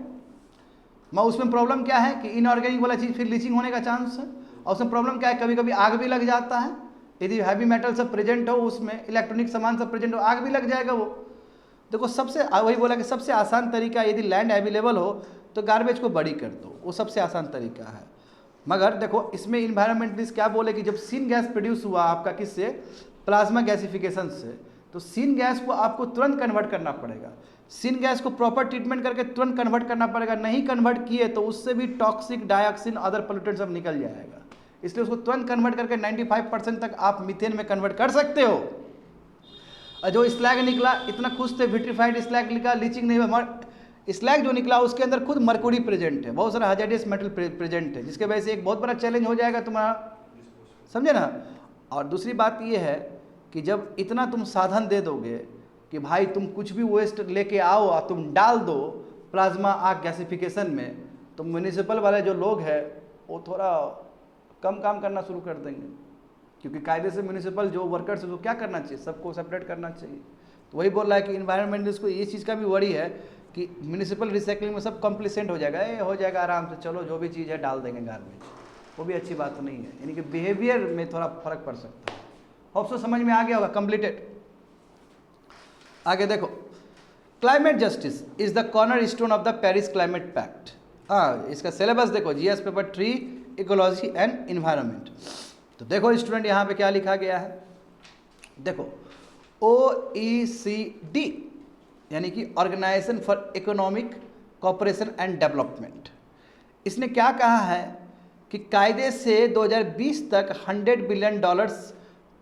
मैं उसमें प्रॉब्लम क्या है कि इनऑर्गेनिक वाला चीज़ फिर लीचिंग होने का चांस है, और उसमें प्रॉब्लम क्या है कभी कभी आग भी लग जाता है, यदि हैवी मेटल सब प्रेजेंट हो उसमें, इलेक्ट्रॉनिक सामान सब प्रेजेंट हो, आग भी लग जाएगा वो। देखो सबसे वही बोला कि सबसे आसान तरीका यदि लैंड अवेलेबल हो तो गार्बेज को बड़ी कर दो, वो सबसे आसान तरीका है। मगर देखो इसमें इन्वायरमेंटलिस्ट क्या बोले कि जब सीन गैस प्रोड्यूस हुआ आपका किससे, प्लाज्मा गैसिफिकेशन से, तो सीन गैस को आपको तुरंत कन्वर्ट करना पड़ेगा, सीन गैस को प्रॉपर ट्रीटमेंट करके तुरंत कन्वर्ट करना पड़ेगा, नहीं कन्वर्ट किए तो उससे भी टॉक्सिक डाइऑक्सिन अदर पोल्यूटेंट सब निकल जाएगा, इसलिए उसको तुरंत कन्वर्ट करके 95% तक आप मीथेन में कन्वर्ट कर सकते हो। और जो स्लैग निकला इतना खुश थे, विट्रीफाइड स्लैग निकला, लीचिंग नहीं हुआ, स्लैग जो निकला उसके अंदर खुद मर्कुरी प्रेजेंट है, बहुत सारा हजार्डियस मेटल प्रेजेंट है, जिसके वजह से एक बहुत बड़ा चैलेंज हो जाएगा तुम्हारा, समझे ना। और दूसरी बात ये है कि जब इतना तुम साधन दे दोगे कि भाई तुम कुछ भी वेस्ट लेके आओ और तुम डाल दो प्लाज्मा आग गैसिफिकेशन में, तो म्यूनिसिपल वाले जो लोग हैं वो थोड़ा कम काम करना शुरू कर देंगे, क्योंकि कायदे से म्यूनिसिपल जो वर्कर्स है उसको क्या करना चाहिए, सबको सेपरेट करना चाहिए। तो वही बोल रहा है कि इन्वायरमेंटलिस्ट को ये चीज़ का भी वरी है कि म्यूनिसिपल रिसाइकलिंग में सब कम्प्लीसेंट हो जाएगा, ये हो जाएगा आराम से, चलो जो भी चीज़ है डाल देंगे गार्बेज, वो भी अच्छी बात नहीं है, यानी कि बिहेवियर में थोड़ा फर्क पड़ सकता है। होप सो समझ में आ गया होगा, कंप्लीटेड। आगे देखो climate justice is the cornerstone of the Paris climate pact. हाँ इसका सिलेबस देखो, GS paper 3 ecology and environment. तो देखो स्टूडेंट यहाँ पे क्या लिखा गया है, देखो OECD यानी कि organisation for economic cooperation and development, इसने क्या कहा है कि कायदे से 2020 तक $100 बिलियन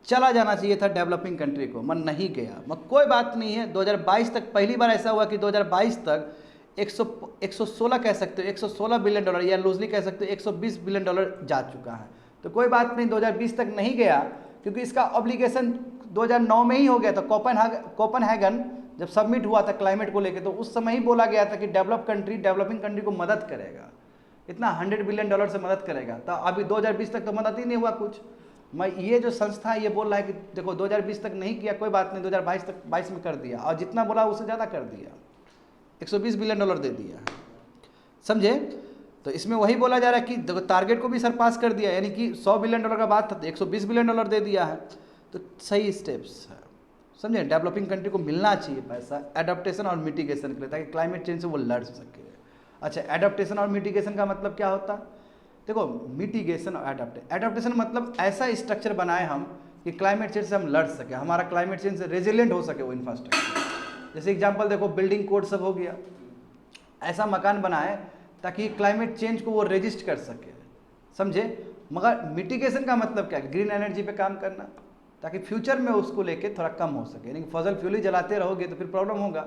चला जाना चाहिए था डेवलपिंग कंट्री को, मन नहीं गया, मगर कोई बात नहीं है। 2022 तक पहली बार ऐसा हुआ कि 2022 तक 116 कह सकते हो, $116 बिलियन या लूजली कह सकते हो $120 बिलियन जा चुका है। तो कोई बात नहीं, 2020 तक नहीं गया क्योंकि इसका ऑब्लिगेशन 2009 में ही हो गया था। कोपेनहेगन जब सबमिट हुआ था क्लाइमेट को लेकर, तो उस समय ही बोला गया था कि डेवलपिंग कंट्री को मदद करेगा, इतना $100 बिलियन से मदद करेगा। तो अभी 2020 तक तो मदद ही नहीं हुआ कुछ। मैं ये जो संस्था है ये बोल रहा है कि देखो 2020 तक नहीं किया, कोई बात नहीं, 2022 में कर दिया, और जितना बोला उससे ज़्यादा कर दिया, $120 बिलियन दे दिया, समझे। तो इसमें वही बोला जा रहा है कि टारगेट को भी सरपास कर दिया, यानी कि $100 बिलियन का बात था तो $120 बिलियन दे दिया है, तो सही स्टेप्स है, समझे। डेवलपिंग कंट्री को मिलना चाहिए पैसा एडाप्टेशन और मिटिगेशन के लिए, ताकि क्लाइमेट चेंज से वो लड़ सके। अच्छा, एडाप्टेशन और मिटिगेशन का मतलब क्या होता है, देखो मिटिगेशन और एडाप्टेशन मतलब ऐसा स्ट्रक्चर बनाए हम कि क्लाइमेट चेंज से हम लड़ सके, हमारा क्लाइमेट चेंज से रेजिलेंट हो सके वो इंफ्रास्ट्रक्चर। जैसे एग्जांपल देखो बिल्डिंग कोड सब हो गया, ऐसा मकान बनाए ताकि क्लाइमेट चेंज को वो रेजिस्ट कर सके, समझे। मगर मिटिगेशन का मतलब क्या है, ग्रीन एनर्जी पे काम करना ताकि फ्यूचर में उसको लेके थोड़ा कम हो सके, यानी कि फॉसिल फ्यूल ही जलाते रहोगे तो फिर प्रॉब्लम होगा।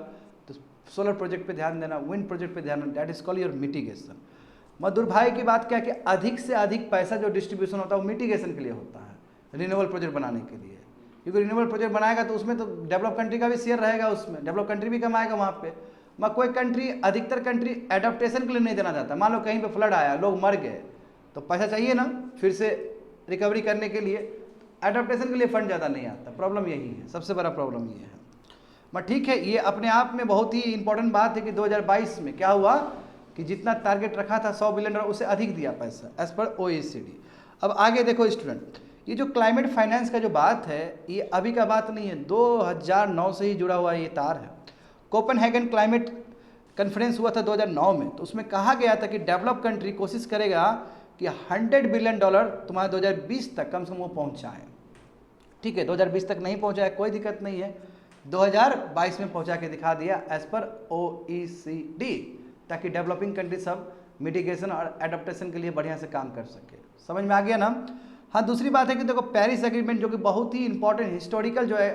तो सोलर प्रोजेक्ट पे ध्यान देना, विंड प्रोजेक्ट पे ध्यान देना, that is called your mitigation. मगर दुर्भाग्य की बात क्या है कि अधिक से अधिक पैसा जो डिस्ट्रीब्यूशन होता है वो मिटिगेशन के लिए होता है, रिन्यूएबल प्रोजेक्ट बनाने के लिए, क्योंकि रिन्यूएबल प्रोजेक्ट बनाएगा तो उसमें तो डेवलप कंट्री का भी शेयर रहेगा, उसमें डेवलप कंट्री भी कमाएगा वहाँ पे। मगर कोई कंट्री, अधिकतर कंट्री एडाप्टेशन के लिए नहीं देना चाहता। मान लो कहीं पे फ्लड आया, लोग मर गए, तो पैसा चाहिए ना फिर से रिकवरी करने के लिए, एडाप्टेशन के लिए फंड ज़्यादा नहीं आता। प्रॉब्लम यही है, सबसे बड़ा प्रॉब्लम ये है। मगर ठीक है, ये अपने आप में बहुत ही इंपॉर्टेंट बात है कि 2022 में क्या हुआ कि जितना टारगेट रखा था $100 बिलियन उससे अधिक दिया पैसा एज पर OECD। अब आगे देखो स्टूडेंट, ये जो क्लाइमेट फाइनेंस का जो बात है ये अभी का बात नहीं है, 2009 से ही जुड़ा हुआ ये तार है। कोपेनहेगन क्लाइमेट कॉन्फ्रेंस हुआ था 2009 में, तो उसमें कहा गया था कि डेवलप कंट्री कोशिश करेगा कि $100 बिलियन तुम्हारे 2020 तक कम से कम वो पहुँचाएँ। ठीक है, 2020 तक नहीं पहुँचाया कोई दिक्कत नहीं है, 2022 में पहुँचा के दिखा दिया एज पर OECD, ताकि डेवलपिंग कंट्री सब मिटिगेशन और एडाप्टेशन के लिए बढ़िया से काम कर सके। समझ में आ गया ना। हाँ, दूसरी बात है कि देखो पेरिस एग्रीमेंट जो कि बहुत ही इंपॉर्टेंट हिस्टोरिकल जो है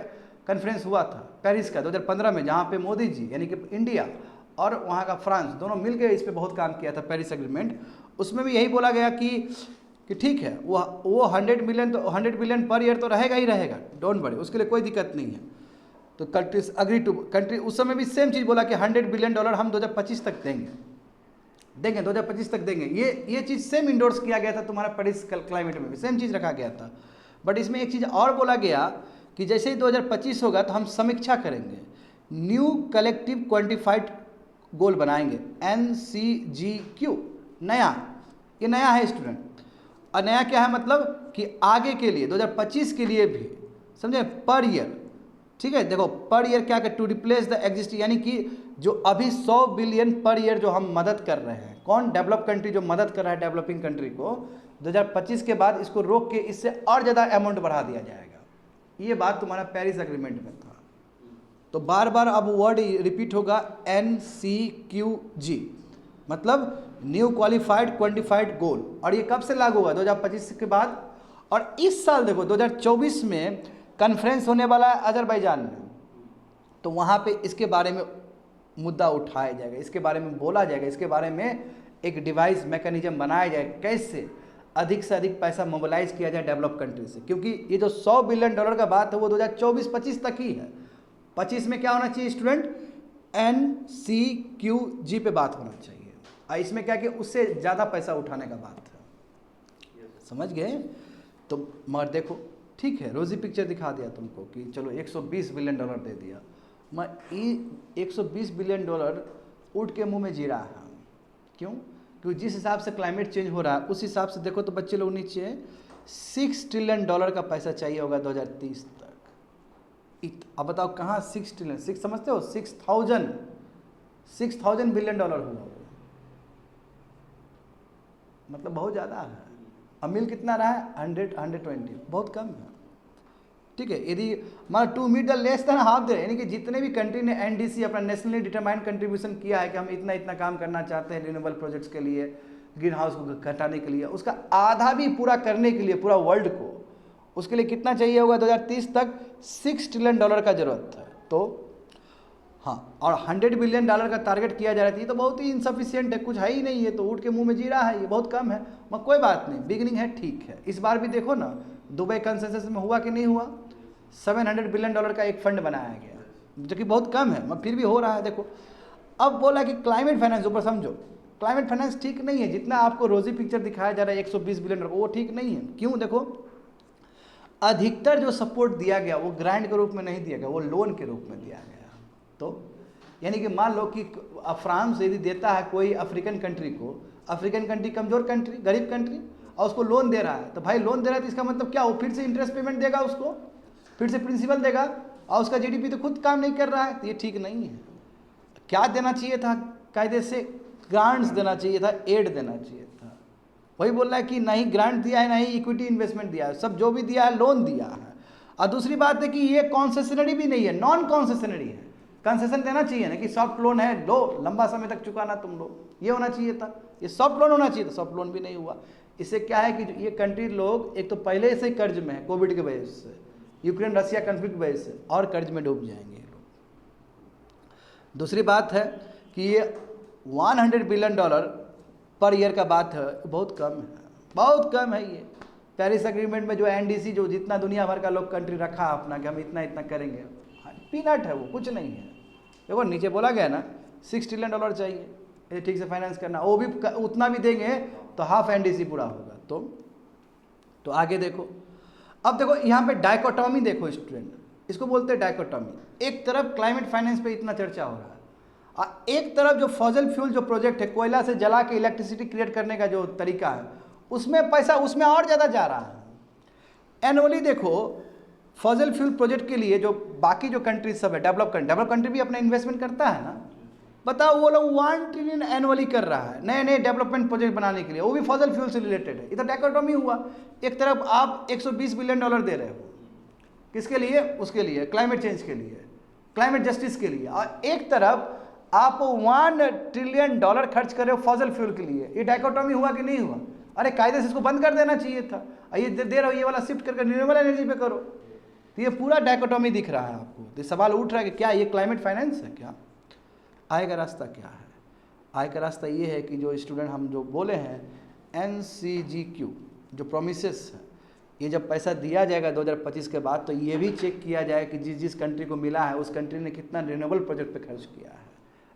कॉन्फ्रेंस हुआ था पेरिस का 2015 में, जहाँ पे मोदी जी यानी कि इंडिया और वहाँ का फ्रांस दोनों मिलकर इस पे बहुत काम किया था, पेरिस एग्रीमेंट। उसमें भी यही बोला गया कि ठीक है वो 100 बिलियन पर ईयर तो रहेगा ही रहेगा, डोंट वरी, उसके लिए कोई दिक्कत नहीं है। तो कंट्रीज अग्री टू कंट्री उस समय भी सेम चीज़ बोला कि $100 बिलियन हम 2025 तक देंगे 2025 तक देंगे। ये चीज़ सेम इंडोर्स किया गया था तुम्हारा पेरिस क्लाइमेट में भी सेम चीज़ रखा गया था। बट इसमें एक चीज़ और बोला गया कि जैसे ही 2025 होगा तो हम समीक्षा करेंगे, न्यू कलेक्टिव क्वांटिफाइड गोल बनाएंगे, NCGQ। ये नया है स्टूडेंट। और नया क्या है मतलब कि आगे के लिए 2025 के लिए भी, समझे, पर ईयर, ठीक है। देखो पर ईयर क्या टू रिप्लेस द एग्जिस्ट, यानी कि जो अभी 100 बिलियन पर ईयर जो हम मदद कर रहे हैं, कौन, डेवलप कंट्री जो मदद कर रहा है डेवलपिंग कंट्री को, 2025 के बाद इसको रोक के इससे और ज़्यादा अमाउंट बढ़ा दिया जाएगा। ये बात तुम्हारा पेरिस एग्रीमेंट में था। तो बार बार अब वर्ड रिपीट होगा NCQG, मतलब न्यू क्वालिफाइड क्वांटिफाइड गोल। और ये कब से लागू होगा? 2025 के बाद। और इस साल देखो 2024 में कॉन्फ्रेंस होने वाला है अजरबैजान में, तो वहाँ पे इसके बारे में मुद्दा उठाया जाएगा, इसके बारे में बोला जाएगा, इसके बारे में एक डिवाइस मैकेनिज्म बनाया जाएगा, कैसे अधिक से अधिक पैसा मोबिलाइज किया जाए डेवलप कंट्री से। क्योंकि ये जो $100 बिलियन का बात है वो 2024-25 तक ही है। 25 में क्या होना चाहिए स्टूडेंट? NCQG पे बात होना चाहिए। और इसमें क्या कि उससे ज़्यादा पैसा उठाने का बात है, समझ गए? तो मगर देखो ठीक है, रोजी पिक्चर दिखा दिया तुमको कि चलो $120 बिलियन दे दिया, मैं $120 बिलियन ऊँट के मुंह में जी रहा है। क्यों? क्योंकि जिस हिसाब से क्लाइमेट चेंज हो रहा है उस हिसाब से देखो तो बच्चे लोग नीचे $6 ट्रिलियन का पैसा चाहिए होगा 2030 तक। अब बताओ कहाँ 6 ट्रिलियन, 6 समझते हो, 6,000 बिलियन डॉलर हुआ, मतलब बहुत ज़्यादा है। अमील कितना रहा है? 120, बहुत कम है। ठीक है, यदि मतलब to meet the less than half they, यानी कि जितने भी कंट्री ने NDC अपना नेशनली डिटरमाइंड कंट्रीब्यूशन किया है कि हम इतना काम करना चाहते हैं रिन्यूएबल प्रोजेक्ट्स के लिए, ग्रीन हाउस को घटाने के लिए, उसका आधा भी पूरा करने के लिए पूरा वर्ल्ड को, उसके लिए कितना चाहिए होगा 2030 तक? $6 ट्रिलियन का जरूरत है। तो हाँ, और $100 बिलियन का टारगेट किया जा रहा है, तो बहुत ही इनसफिशियंट है, कुछ है ही नहीं है, तो ऊँट के मुंह में जी रहा है, ये बहुत कम है। मगर कोई बात नहीं, बिगिनिंग है, ठीक है। इस बार भी देखो ना दुबई कंसेंसस में हुआ कि नहीं हुआ, $700 बिलियन का एक फंड बनाया गया, जो कि बहुत कम है, मगर फिर भी हो रहा है। देखो अब बोला कि क्लाइमेट फाइनेंस, ऊपर समझो क्लाइमेट फाइनेंस ठीक नहीं है, जितना आपको रोजी पिक्चर दिखाया जा रहा है 120 बिलियन, वो ठीक नहीं है। क्यों? देखो अधिकतर जो सपोर्ट दिया गया वो ग्रांट के रूप में नहीं दिया गया, वो लोन के रूप में दिया गया। तो यानी कि मान लो कि फ्रांस यदि देता है कोई अफ्रीकन कंट्री को, अफ्रीकन कंट्री कमजोर कंट्री, गरीब कंट्री, और उसको लोन दे रहा है, तो भाई लोन दे रहा है तो इसका मतलब क्या, वो फिर से इंटरेस्ट पेमेंट देगा उसको, फिर से प्रिंसिपल देगा, और उसका GDP तो खुद काम नहीं कर रहा है, तो ये ठीक नहीं है। क्या देना चाहिए था? कायदे से ग्रांट्स देना चाहिए था, एड देना चाहिए था। वही बोल रहा है कि नहीं ग्रांट दिया है, नहीं इक्विटी इन्वेस्टमेंट दिया है, सब जो भी दिया है लोन दिया है। और दूसरी बात है कि ये कॉन्सेशनरी भी नहीं है, नॉन कॉन्सेशनरी है। कंसेशन देना चाहिए ना कि सॉफ्ट लोन है, लो लंबा समय तक चुकाना तुम लो, ये होना चाहिए था, ये सॉफ्ट लोन होना चाहिए था, सॉफ्ट लोन भी नहीं हुआ। इससे क्या है कि ये कंट्री लोग एक तो पहले से ही कर्ज में है, कोविड की वजह से, यूक्रेन रसिया कॉन्फ्लिक्ट की वजह से, और कर्ज में डूब जाएंगे ये लोग। दूसरी बात है कि ये $100 बिलियन पर ईयर का बात है, बहुत कम है, बहुत कम है। ये पेरिस एग्रीमेंट में जो NDC जो जितना दुनिया भर का लोग कंट्री रखा अपना कि हम इतना करेंगे, पीनट है, वो कुछ नहीं है। देखो नीचे बोला गया ना $6 ट्रिलियन चाहिए, ये ठीक से फाइनेंस करना, वो भी उतना भी देंगे तो हाफ NDC पूरा होगा। तो आगे देखो, अब देखो यहाँ पे डायकोटॉमी देखो स्टूडेंट, इसको बोलते हैं डायकोटॉमी। एक तरफ क्लाइमेट फाइनेंस पे इतना चर्चा हो रहा है, और एक तरफ जो फॉसिल फ्यूल जो प्रोजेक्ट है, कोयला से जला के इलेक्ट्रिसिटी क्रिएट करने का जो तरीका है, उसमें पैसा उसमें और ज़्यादा जा रहा है। एनुअली देखो फॉसिल फ्यूल प्रोजेक्ट के लिए जो बाकी जो कंट्रीज सब है, डेवलप कंट्री भी अपना इन्वेस्टमेंट करता है ना। बताओ वो लोग 1 ट्रिलियन एनुअली कर रहा है नए नए डेवलपमेंट प्रोजेक्ट बनाने के लिए, वो भी फॉसिल फ्यूल से रिलेटेड है। इधर डायकोटॉमी हुआ, एक तरफ आप $120 बिलियन दे रहे हो, किसके लिए? उसके लिए क्लाइमेट चेंज के लिए, क्लाइमेट जस्टिस के लिए, और एक तरफ आप $1 ट्रिलियन खर्च कर रहे हो फॉसिल फ्यूल के लिए। ये डायकोटॉमी हुआ कि नहीं हुआ? अरे कायदे से इसको बंद कर देना चाहिए था। ये दे रहे हो, ये वाला शिफ्ट करके रिन्यूएबल एनर्जी पे करो। तो ये पूरा डायकोटोमी दिख रहा है आपको। तो सवाल उठ रहा है कि क्या ये क्लाइमेट फाइनेंस है? क्या आय का रास्ता क्या है? आय का रास्ता ये है कि जो स्टूडेंट हम जो बोले हैं NCGQ जो प्रोमिसेस है, ये जब पैसा दिया जाएगा 2025 के बाद, तो ये भी चेक किया जाए कि जिस जिस कंट्री को मिला है उस कंट्री ने कितना रिन्यूएबल प्रोजेक्ट पे खर्च किया है।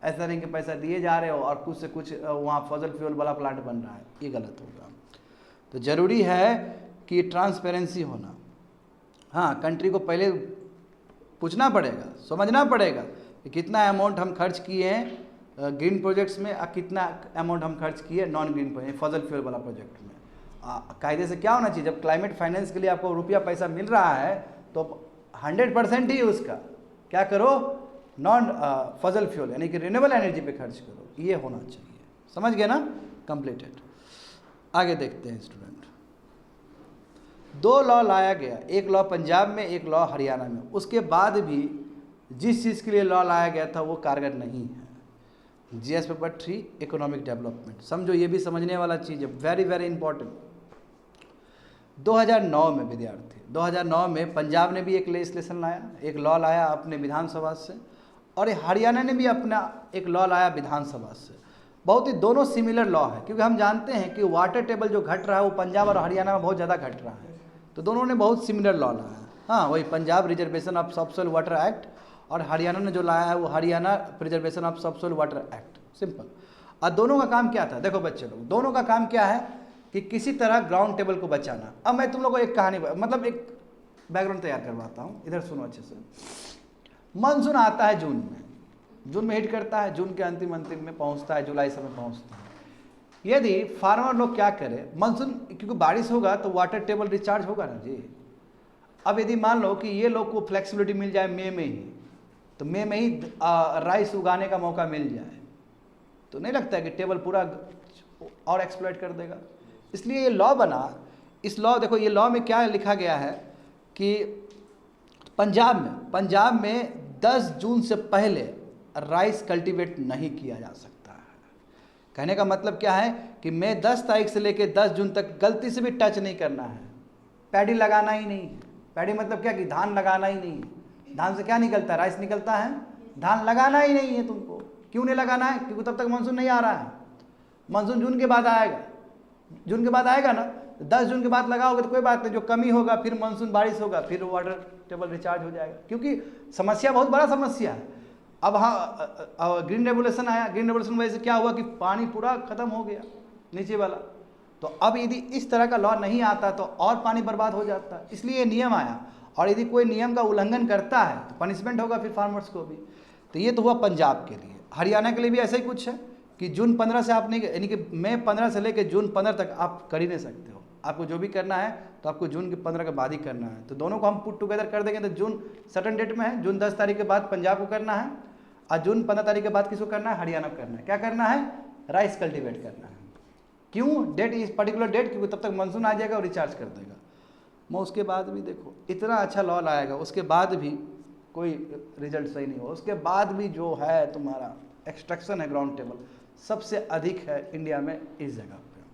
ऐसा नहीं कि पैसा दिए जा रहे हो और कुछ से कुछ वहाँ फॉसल फ्यूल वाला प्लांट बन रहा है, ये गलत होगा। तो ज़रूरी है कि ट्रांसपेरेंसी होना। हाँ, कंट्री को पहले पूछना पड़ेगा, समझना पड़ेगा कि कितना अमाउंट हम खर्च किए हैं ग्रीन प्रोजेक्ट्स में और कितना अमाउंट हम खर्च किए non green project, fossil fuel वाला प्रोजेक्ट में। कायदे से क्या होना चाहिए, जब क्लाइमेट फाइनेंस के लिए आपको रुपया पैसा मिल रहा है तो 100% ही उसका क्या करो, नॉन फॉसल फ्यूल यानी कि रिन्यूएबल एनर्जी पे खर्च करो, ये होना चाहिए। समझ गए ना? कंप्लीटेड। आगे देखते हैं स्टूडेंट। 2 लॉ लाया गया, एक लॉ पंजाब में, एक लॉ हरियाणा में। उसके बाद भी जिस चीज़ के लिए लॉ लाया गया था वो कारगर नहीं है। GS पेपर 3 इकोनॉमिक डेवलपमेंट, समझो ये भी समझने वाला चीज़ है, वेरी वेरी इंपॉर्टेंट। 2009 में विद्यार्थी 2009 में पंजाब ने भी एक लेजिस्लेशन लाया, एक लॉ लाया अपने विधानसभा से, और हरियाणा ने भी अपना एक लॉ लाया विधानसभा से। बहुत ही दोनों सिमिलर लॉ है, क्योंकि हम जानते हैं कि वाटर टेबल जो घट रहा है वो पंजाब और हरियाणा में बहुत ज़्यादा घट रहा है, तो दोनों ने बहुत सिमिलर लॉ लाया है। हाँ, वही Punjab reservation of subsoil water act और हरियाणा ने जो लाया है वो Haryana preservation of subsoil water act, simple. और दोनों का काम क्या था, देखो बच्चे लोग, दोनों का काम क्या है कि किसी तरह ग्राउंड टेबल को बचाना। अब मैं तुम लोगों को एक कहानी, मतलब एक बैकग्राउंड तैयार करवाता हूँ, इधर सुनो अच्छे से। मानसून आता है जून में हिट करता है, जून के अंतिम में पहुँचता है, जुलाई समय पहुँचता है। यदि फार्मर लोग क्या करें, मानसून क्योंकि बारिश होगा तो वाटर टेबल रिचार्ज होगा ना जी। अब यदि मान लो कि ये लोग को फ्लेक्सिबिलिटी मिल जाए मई में ही, तो मई में ही राइस उगाने का मौका मिल जाए, तो नहीं लगता है कि टेबल पूरा और एक्सप्लॉइट कर देगा। इसलिए ये लॉ बना। इस लॉ, देखो ये लॉ में क्या लिखा गया है कि पंजाब में 10 जून से पहले राइस कल्टीवेट नहीं किया जा सकता है। कहने का मतलब क्या है कि मैं 10 तारीख से लेकर 10 जून तक गलती से भी टच नहीं करना है, पैडी लगाना ही नहीं है। पैडी मतलब क्या कि धान लगाना ही नहीं है। धान से क्या निकलता है, राइस निकलता है, धान लगाना ही नहीं है तुमको। क्यों नहीं लगाना है? क्योंकि तब तक मानसून नहीं आ रहा है। मानसून जून के बाद आएगा, जून के बाद आएगा ना, 10 जून के बाद लगाओगे तो कोई बात नहीं, जो कमी होगा फिर मानसून बारिश होगा, फिर वाटर टेबल रिचार्ज हो जाएगा। क्योंकि समस्या बहुत बड़ा समस्या है। अब हाँ, ग्रीन रेवोल्यूशन आया, ग्रीन रेवोल्यूशन की वजह से क्या हुआ कि पानी पूरा खत्म हो गया नीचे वाला। तो अब यदि इस तरह का लॉ नहीं आता तो और पानी बर्बाद हो जाता, इसलिए नियम आया। और यदि कोई नियम का उल्लंघन करता है तो पनिशमेंट होगा फिर फार्मर्स को भी। तो ये तो हुआ पंजाब के लिए। हरियाणा के लिए भी ऐसा ही कुछ है कि जून 15 से आप नहीं, यानी कि मई 15 से लेकर जून 15 तक आप कर ही नहीं सकते हो। आपको जो भी करना है तो आपको जून के 15 के बाद ही करना है। तो दोनों को हम पुट टुगेदर कर देंगे तो जून सर्टन डेट में है, जून 10 तारीख के बाद पंजाब को करना है और जून 15 तारीख के बाद किसको करना है, हरियाणा को करना है। क्या करना है, राइस कल्टीवेट करना है। क्यों डेट, इस पर्टिकुलर डेट, क्योंकि तब तक मानसून आ जाएगा और रिचार्ज कर देगा। मैं उसके बाद भी देखो इतना अच्छा लॉ लाएगा, उसके बाद भी कोई रिजल्ट सही नहीं हो, उसके बाद भी जो है तुम्हारा एक्सट्रैक्शन है ग्राउंड टेबल सबसे अधिक है इंडिया में इस जगह पे।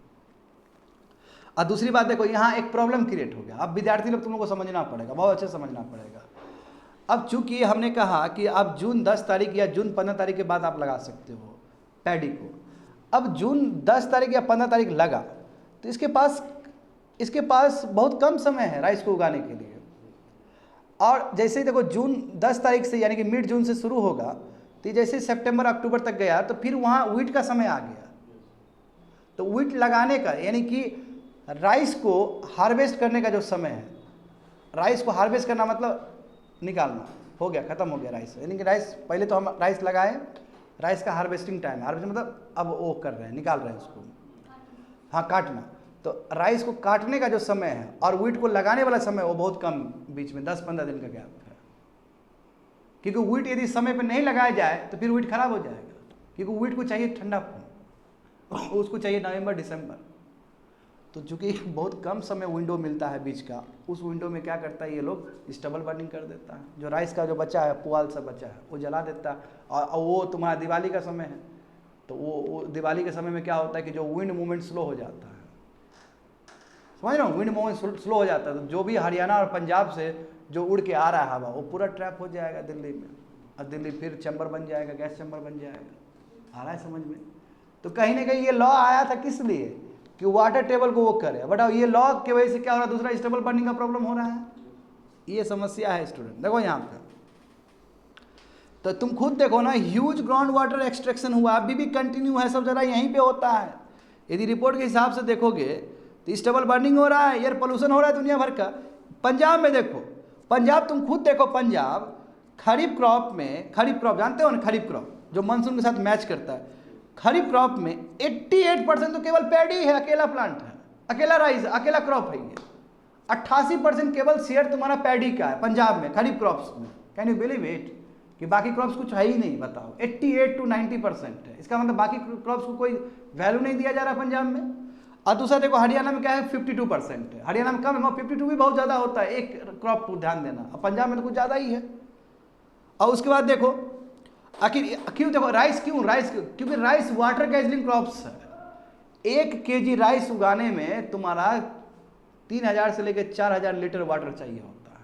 और दूसरी बात देखो, यहाँ एक प्रॉब्लम क्रिएट हो गया। अब विद्यार्थी लोग तुम लोग को समझना पड़ेगा, बहुत अच्छे समझना पड़ेगा। अब चूंकि हमने कहा कि आप जून 10 तारीख या जून 15 तारीख के बाद आप लगा सकते हो पैडी को। अब जून 10 तारीख या 15 तारीख लगा तो इसके पास बहुत कम समय है राइस को उगाने के लिए। और जैसे ही देखो जून 10 तारीख से यानी कि मिड जून से शुरू होगा, तो जैसे सितंबर अक्टूबर तक गया तो फिर वहाँ व्हीट का समय आ गया। तो व्हीट लगाने का यानी कि राइस को हार्वेस्ट करने का जो समय है, राइस को हार्वेस्ट करना मतलब निकालना, हो गया, ख़त्म हो गया राइस। यानी कि राइस, पहले तो हम राइस लगाए, राइस का हार्वेस्टिंग टाइम, हार्वेस्टिंग मतलब अब वो कर रहे हैं, निकाल रहे हैं उसको, हाँ काटना। तो राइस को काटने का जो समय है और व्हीट को लगाने वाला समय वो बहुत कम, बीच में 10-15 दिन का गैप है। क्योंकि व्हीट यदि समय पर नहीं लगाया जाए तो फिर व्हीट खराब हो जाएगा, क्योंकि व्हीट को चाहिए ठंडा खून, उसको चाहिए नवंबर दिसंबर। तो चूँकि बहुत कम समय विंडो मिलता है बीच का, उस विंडो में क्या करता है ये लोग स्टबल बर्निंग कर देता है। जो राइस का जो बचा है, पुआल सा बचा है, वो जला देता है। और वो तुम्हारा दिवाली का समय है, तो वो दिवाली के समय में क्या होता है कि जो विंड मूवमेंट स्लो हो जाता है, समझ रहे हो, विंड मूवमेंट स्लो हो जाता है। तो जो भी हरियाणा और पंजाब से जो उड़ के आ रहा है हवा वो पूरा ट्रैप हो जाएगा दिल्ली में, और दिल्ली फिर चैम्बर बन जाएगा, गैस चैम्बर बन जाएगा। आ रहा है समझ में? तो कहीं ना कहीं ये लॉ आया था किस लिए कि वाटर टेबल को वो करे, बट ये लॉ की वजह से क्या हो रहा है, दूसरा स्टेबल बर्निंग का प्रॉब्लम हो रहा है। ये समस्या है स्टूडेंट। देखो यहाँ पे तो तुम खुद देखो ना, ह्यूज ग्राउंड वाटर एक्सट्रैक्शन हुआ, अभी भी कंटिन्यू है, सब जगह यहीं पे होता है। यदि रिपोर्ट के हिसाब से देखोगे तो स्टेबल बर्निंग हो रहा है, एयर पोल्यूशन हो रहा है दुनिया भर का। पंजाब में देखो, पंजाब तुम खुद देखो, पंजाब खरीफ क्रॉप में, खरीफ क्रॉप जानते हो ना, खरीफ क्रॉप जो मानसून के साथ मैच करता है, खरीफ क्रॉप में 88% तो केवल पैडी है, अकेला प्लांट है, अकेला राइस, अकेला क्रॉप है ये। 88% केवल शेयर तुम्हारा पैडी का है पंजाब में खरीफ क्रॉप्स में। कैन यू बिलीव इट कि बाकी क्रॉप्स कुछ है ही नहीं? बताओ, 88 to 90% है। इसका मतलब बाकी क्रॉप्स को कोई वैल्यू नहीं दिया जा रहा पंजाब में। और दूसरा देखो हरियाणा में क्या है, 52% है। हरियाणा में कम है, 52 भी बहुत ज़्यादा होता है एक क्रॉप पर ध्यान देना, और पंजाब में तो कुछ ज़्यादा ही है। और उसके बाद देखो आखिर क्यों, देखो राइस क्यों, क्योंकि राइस वाटर गैजलिंग क्रॉप्स है। 1 kg राइस उगाने में तुम्हारा 3000 से लेकर 4000 लीटर वाटर चाहिए होता है।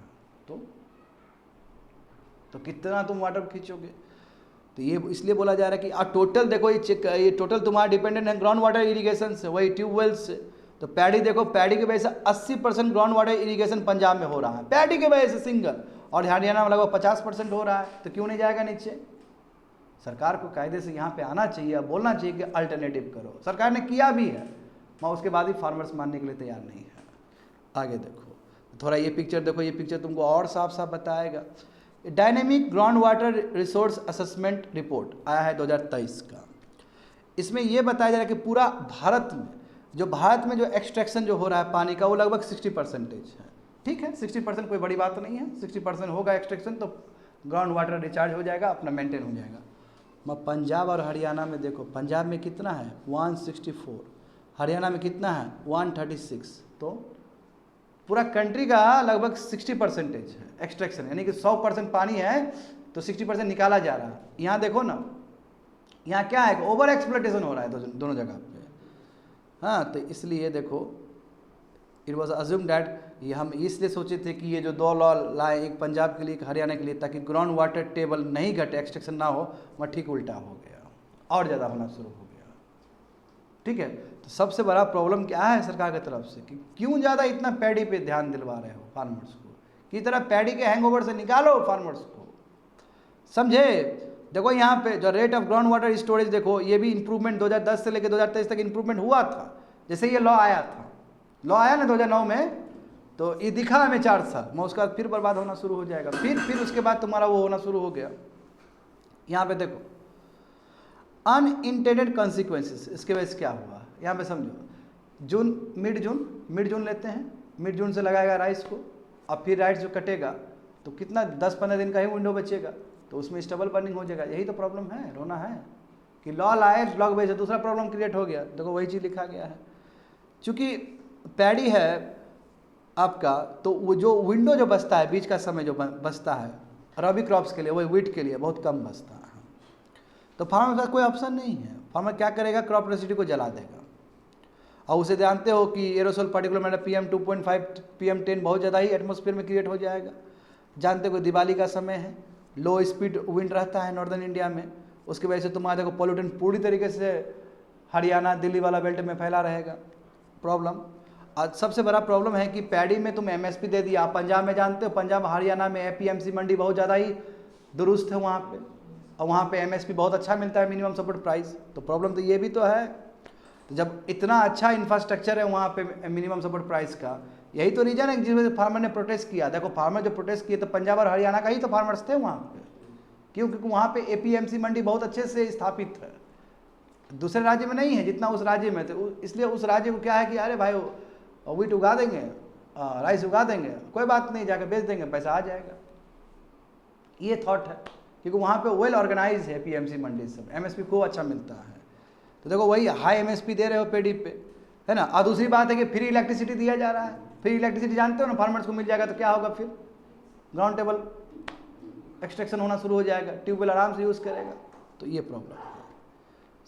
तो कितना तुम वाटर खींचोगे? तो ये इसलिए बोला जा रहा है कि टोटल देखो, ये टोटल तुम्हारा डिपेंडेंट है ग्राउंड वाटर इरीगेशन से, वही ट्यूबवेल से। तो पैडी देखो, पैडी की वजह से 80% ग्राउंड वाटर इरीगेशन पंजाब में हो रहा है, पैडी की वजह से सिंगल। और हरियाणा में लगभग 50% हो रहा है। तो क्यों नहीं जाएगा नीचे? सरकार को कायदे से यहाँ पे आना चाहिए, बोलना चाहिए कि अल्टरनेटिव करो। सरकार ने किया भी है, मगर उसके बाद भी फार्मर्स मानने के लिए तैयार नहीं है। आगे देखो थोड़ा ये पिक्चर देखो, ये पिक्चर तुमको और साफ साफ बताएगा। Dynamic ground water resource assessment report आया है 2023 का। इसमें यह बताया जा रहा है कि पूरा भारत में जो एक्सट्रैक्शन जो हो रहा है पानी का, वो लगभग 60% है। ठीक है, 60% कोई बड़ी बात तो नहीं है, 60% होगा एक्सट्रैक्शन तो ग्राउंड वाटर रिचार्ज हो जाएगा, अपना मेंटेन हो जाएगा। मगर पंजाब और हरियाणा में देखो, पंजाब में कितना है 164, हरियाणा में कितना है 136। तो पूरा कंट्री का लगभग 60% है एक्सट्रैक्शन, यानी कि 100% पानी है तो 60% निकाला जा रहा है। यहाँ देखो ना, यहाँ क्या है, ओवर एक्सप्लॉयटेशन हो रहा है दोनों जगह पे। हाँ, तो इसलिए देखो इट वॉज अज्यूम डैट, ये हम इसलिए सोचे थे कि ये जो 2 लॉ लाए, एक पंजाब के लिए एक हरियाणा के लिए, ताकि ग्राउंड वाटर टेबल नहीं घटे, एक्सट्रैक्शन ना हो, वह ठीक उल्टा हो गया, और ज़्यादा होना शुरू हो गया। ठीक है, तो सबसे बड़ा प्रॉब्लम क्या है सरकार की तरफ से कि क्यों ज़्यादा इतना पैडी पे ध्यान दिलवा रहे हो फार्मर्स को, कि तरह पैडी के हैंगओवर से निकालो फार्मर्स को, समझे? देखो यहाँ पे जो rate of ground water storage देखो, ये भी इंप्रूवमेंट 2010 से लेकर 2023 तक इंप्रूवमेंट हुआ था। जैसे ये लॉ आया था, लॉ आया ना 2009 में, तो ये दिखा हमें 4 साल में, उसके बाद फिर बर्बाद होना शुरू हो जाएगा, फिर उसके बाद तुम्हारा वो होना शुरू हो गया। यहाँ पे देखो अनइंटेंडेड कॉन्सिक्वेंसेस, इसके वजह से क्या हुआ यहाँ पे समझो। मिड जून लेते हैं, मिड जून से लगाएगा राइस को, अब फिर राइस जो कटेगा तो कितना 10-15 दिन का ही विंडो बचेगा, तो उसमें स्टेबल बर्निंग हो जाएगा। यही तो प्रॉब्लम है, रोना है कि लॉ लाए, लॉ की वजह से दूसरा प्रॉब्लम क्रिएट हो गया। देखो वही चीज़ लिखा गया है, चूँकि पैडी है आपका, तो वो जो विंडो जो बचता है, बीच का समय जो बचता है रबी क्रॉप्स के लिए, वही व्हीट के लिए बहुत कम बचता है। तो फार्मर का कोई ऑप्शन नहीं है, फार्मर क्या करेगा, क्रॉप रेसिड्यू को जला देगा। और उसे जानते हो कि aerosol particular matter PM 2.5 PM 10 बहुत ज़्यादा ही एटमॉस्फेयर में क्रिएट हो जाएगा। जानते हो दिवाली का समय है, लो स्पीड विंड रहता है नॉर्दर्न इंडिया में, उसकी वजह से तुम्हारे देखो पोल्यूटेंट पूरी तरीके से हरियाणा दिल्ली वाला बेल्ट में फैला रहेगा प्रॉब्लम। आज सबसे बड़ा प्रॉब्लम है कि पैडी में तुम MSP दे दिया। आप पंजाब में जानते हो, पंजाब हरियाणा में APMC मंडी बहुत ज़्यादा ही दुरुस्त है वहाँ पे, और वहाँ पे MSP बहुत अच्छा मिलता है, मिनिमम सपोर्ट प्राइस। तो प्रॉब्लम तो ये भी तो है, तो जब इतना अच्छा इंफ्रास्ट्रक्चर है वहाँ पे मिनिमम सपोर्ट प्राइस का, यही तो रीज़न है जिस वजह से फार्मर ने प्रोटेस्ट किया। देखो फार्मर जो प्रोटेस्ट किए तो पंजाब और हरियाणा का ही तो फार्मर्स थे वहाँ पे, क्योंकि वहाँ पे APMC मंडी बहुत अच्छे से स्थापित है, दूसरे राज्य में नहीं है जितना उस राज्य में। तो इसलिए उस राज्य को क्या है कि अरे भाई व्हीट उगा देंगे, राइस उगा देंगे, कोई बात नहीं, जाकर बेच देंगे, पैसा आ जाएगा, ये थॉट है। क्योंकि वहाँ पे वेल ऑर्गेनाइज है APMC मंडी, सब MSP को अच्छा मिलता है। तो देखो वही हाई MSP दे रहे हो पेडी पे, है ना। और दूसरी बात है कि फ्री इलेक्ट्रिसिटी दिया जा रहा है। फ्री इलेक्ट्रिसिटी जानते हो ना, फार्मर्स को मिल जाएगा तो क्या होगा, फिर ग्राउंड टेबल एक्सट्रैक्शन होना शुरू हो जाएगा, ट्यूबवेल आराम से यूज़ करेगा। तो ये प्रॉब्लम है,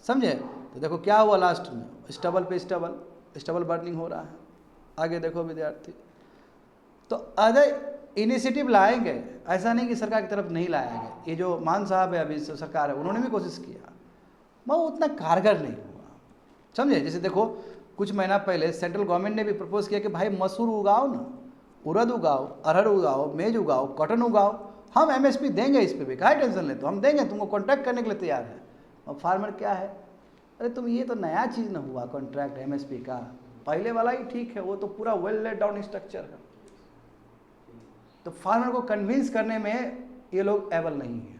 समझे। तो देखो क्या हुआ लास्ट में, स्टबल पे स्टबल बर्निंग हो रहा है। आगे देखो विद्यार्थी, तो इनिशिएटिव लाएंगे, ऐसा नहीं कि सरकार की तरफ नहीं लाया गया। ये जो मान साहब है अभी सरकार है, उन्होंने भी कोशिश किया, मगर वो उतना कारगर नहीं हुआ, समझे। जैसे देखो कुछ महीना पहले सेंट्रल गवर्नमेंट ने भी प्रपोज किया कि भाई मसूर उगाओ ना, उड़द उगाओ, अरहर उगाओ, मेज उगाओ, कॉटन उगाओ, हम एमएसपी देंगे, इस पर भी काहे टेंशन लेते हो, हम देंगे, तुमको कॉन्ट्रैक्ट करने के लिए तैयार है। और फार्मर क्या है, अरे तुम ये तो नया चीज़ ना हुआ कॉन्ट्रैक्ट एमएसपी का, पहले वाला ही ठीक है, वो तो पूरा वेल लेड डाउन स्ट्रक्चर है। तो फार्मर को कन्विंस करने में ये लोग एबल नहीं है,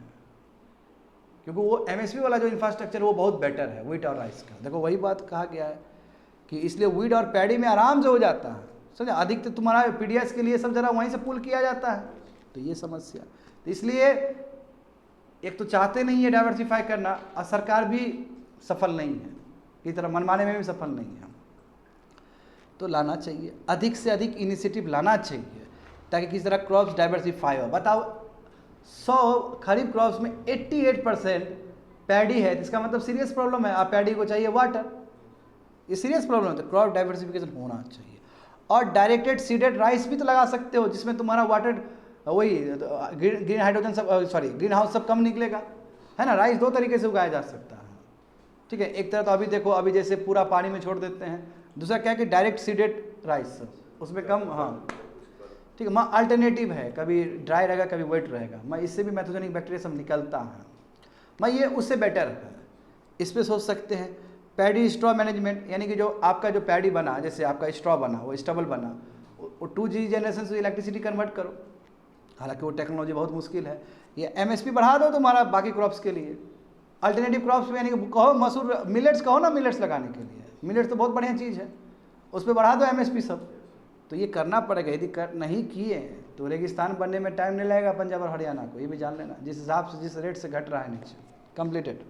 क्योंकि वो एमएसपी वाला जो इंफ्रास्ट्रक्चर वो बहुत बेटर है व्हीट और राइस का। देखो वही बात कहा गया है कि इसलिए व्हीट और पैडी में आराम से हो जाता है, समझे। अधिक तो तुम्हारा पीडीएस के लिए सब जरा वहीं से पुल किया जाता है, तो ये समस्या। तो इसलिए एक तो चाहते नहीं है डाइवर्सिफाई करना, और सरकार भी सफल नहीं है, इस तरह मनमाने में भी सफल नहीं है। तो लाना चाहिए, अधिक से अधिक इनिशिएटिव लाना चाहिए, ताकि किसी तरह क्रॉप्स डाइवर्सिफाई हो। बताओ 100 खरीफ क्रॉप्स में 88% पैडी है, इसका मतलब सीरियस प्रॉब्लम है। आप पैडी को चाहिए वाटर, ये सीरियस प्रॉब्लम है, तो क्रॉप डाइवर्सिफिकेशन होना चाहिए। और डायरेक्टेड सीडेड राइस भी तो लगा सकते हो, जिसमें तुम्हारा वाटर वही ग्रीन हाइड्रोजन सब ग्रीन हाउस सब कम निकलेगा, है ना। राइस 2 तरीके से उगाया जा सकता है, ठीक है। एक तरह तो अभी देखो, अभी जैसे पूरा पानी में छोड़ देते हैं, दूसरा क्या है कि डायरेक्ट सीडेड राइस, उसमें कम, हाँ ठीक है। मैं अल्टरनेटिव है, कभी ड्राई रहेगा कभी वेट रहेगा, मैं इससे भी मैथोजेनिक बैक्टीरिया सब निकलता है, मैं ये उससे बेटर है। इस पर सोच सकते हैं। पैडी स्ट्रॉ मैनेजमेंट, यानी कि जो आपका जो पैडी बना, जैसे आपका स्ट्रॉ बना, वो स्टबल बना, वो 2G जनरेशन से इलेक्ट्रिसिटी कन्वर्ट करो। हालांकि वो टेक्नोलॉजी बहुत मुश्किल है। ये एमएसपी बढ़ा दो तुम्हारा बाकी क्रॉप्स के लिए, अल्टरनेटिव क्रॉप्स में, यानी कि कहो मसूर, मिलेट्स कहो ना, मिलेट्स लगाने के लिए, मिलेट्स तो बहुत बढ़िया चीज़ है, उस पर बढ़ा दो एमएसपी सब। तो ये करना पड़ेगा, यदि नहीं किए तो रेगिस्तान बनने में टाइम नहीं लगेगा पंजाब और हरियाणा को, ये भी जान लेना, जिस हिसाब से जिस रेट से घट रहा है नीचे। कंप्लीटेड।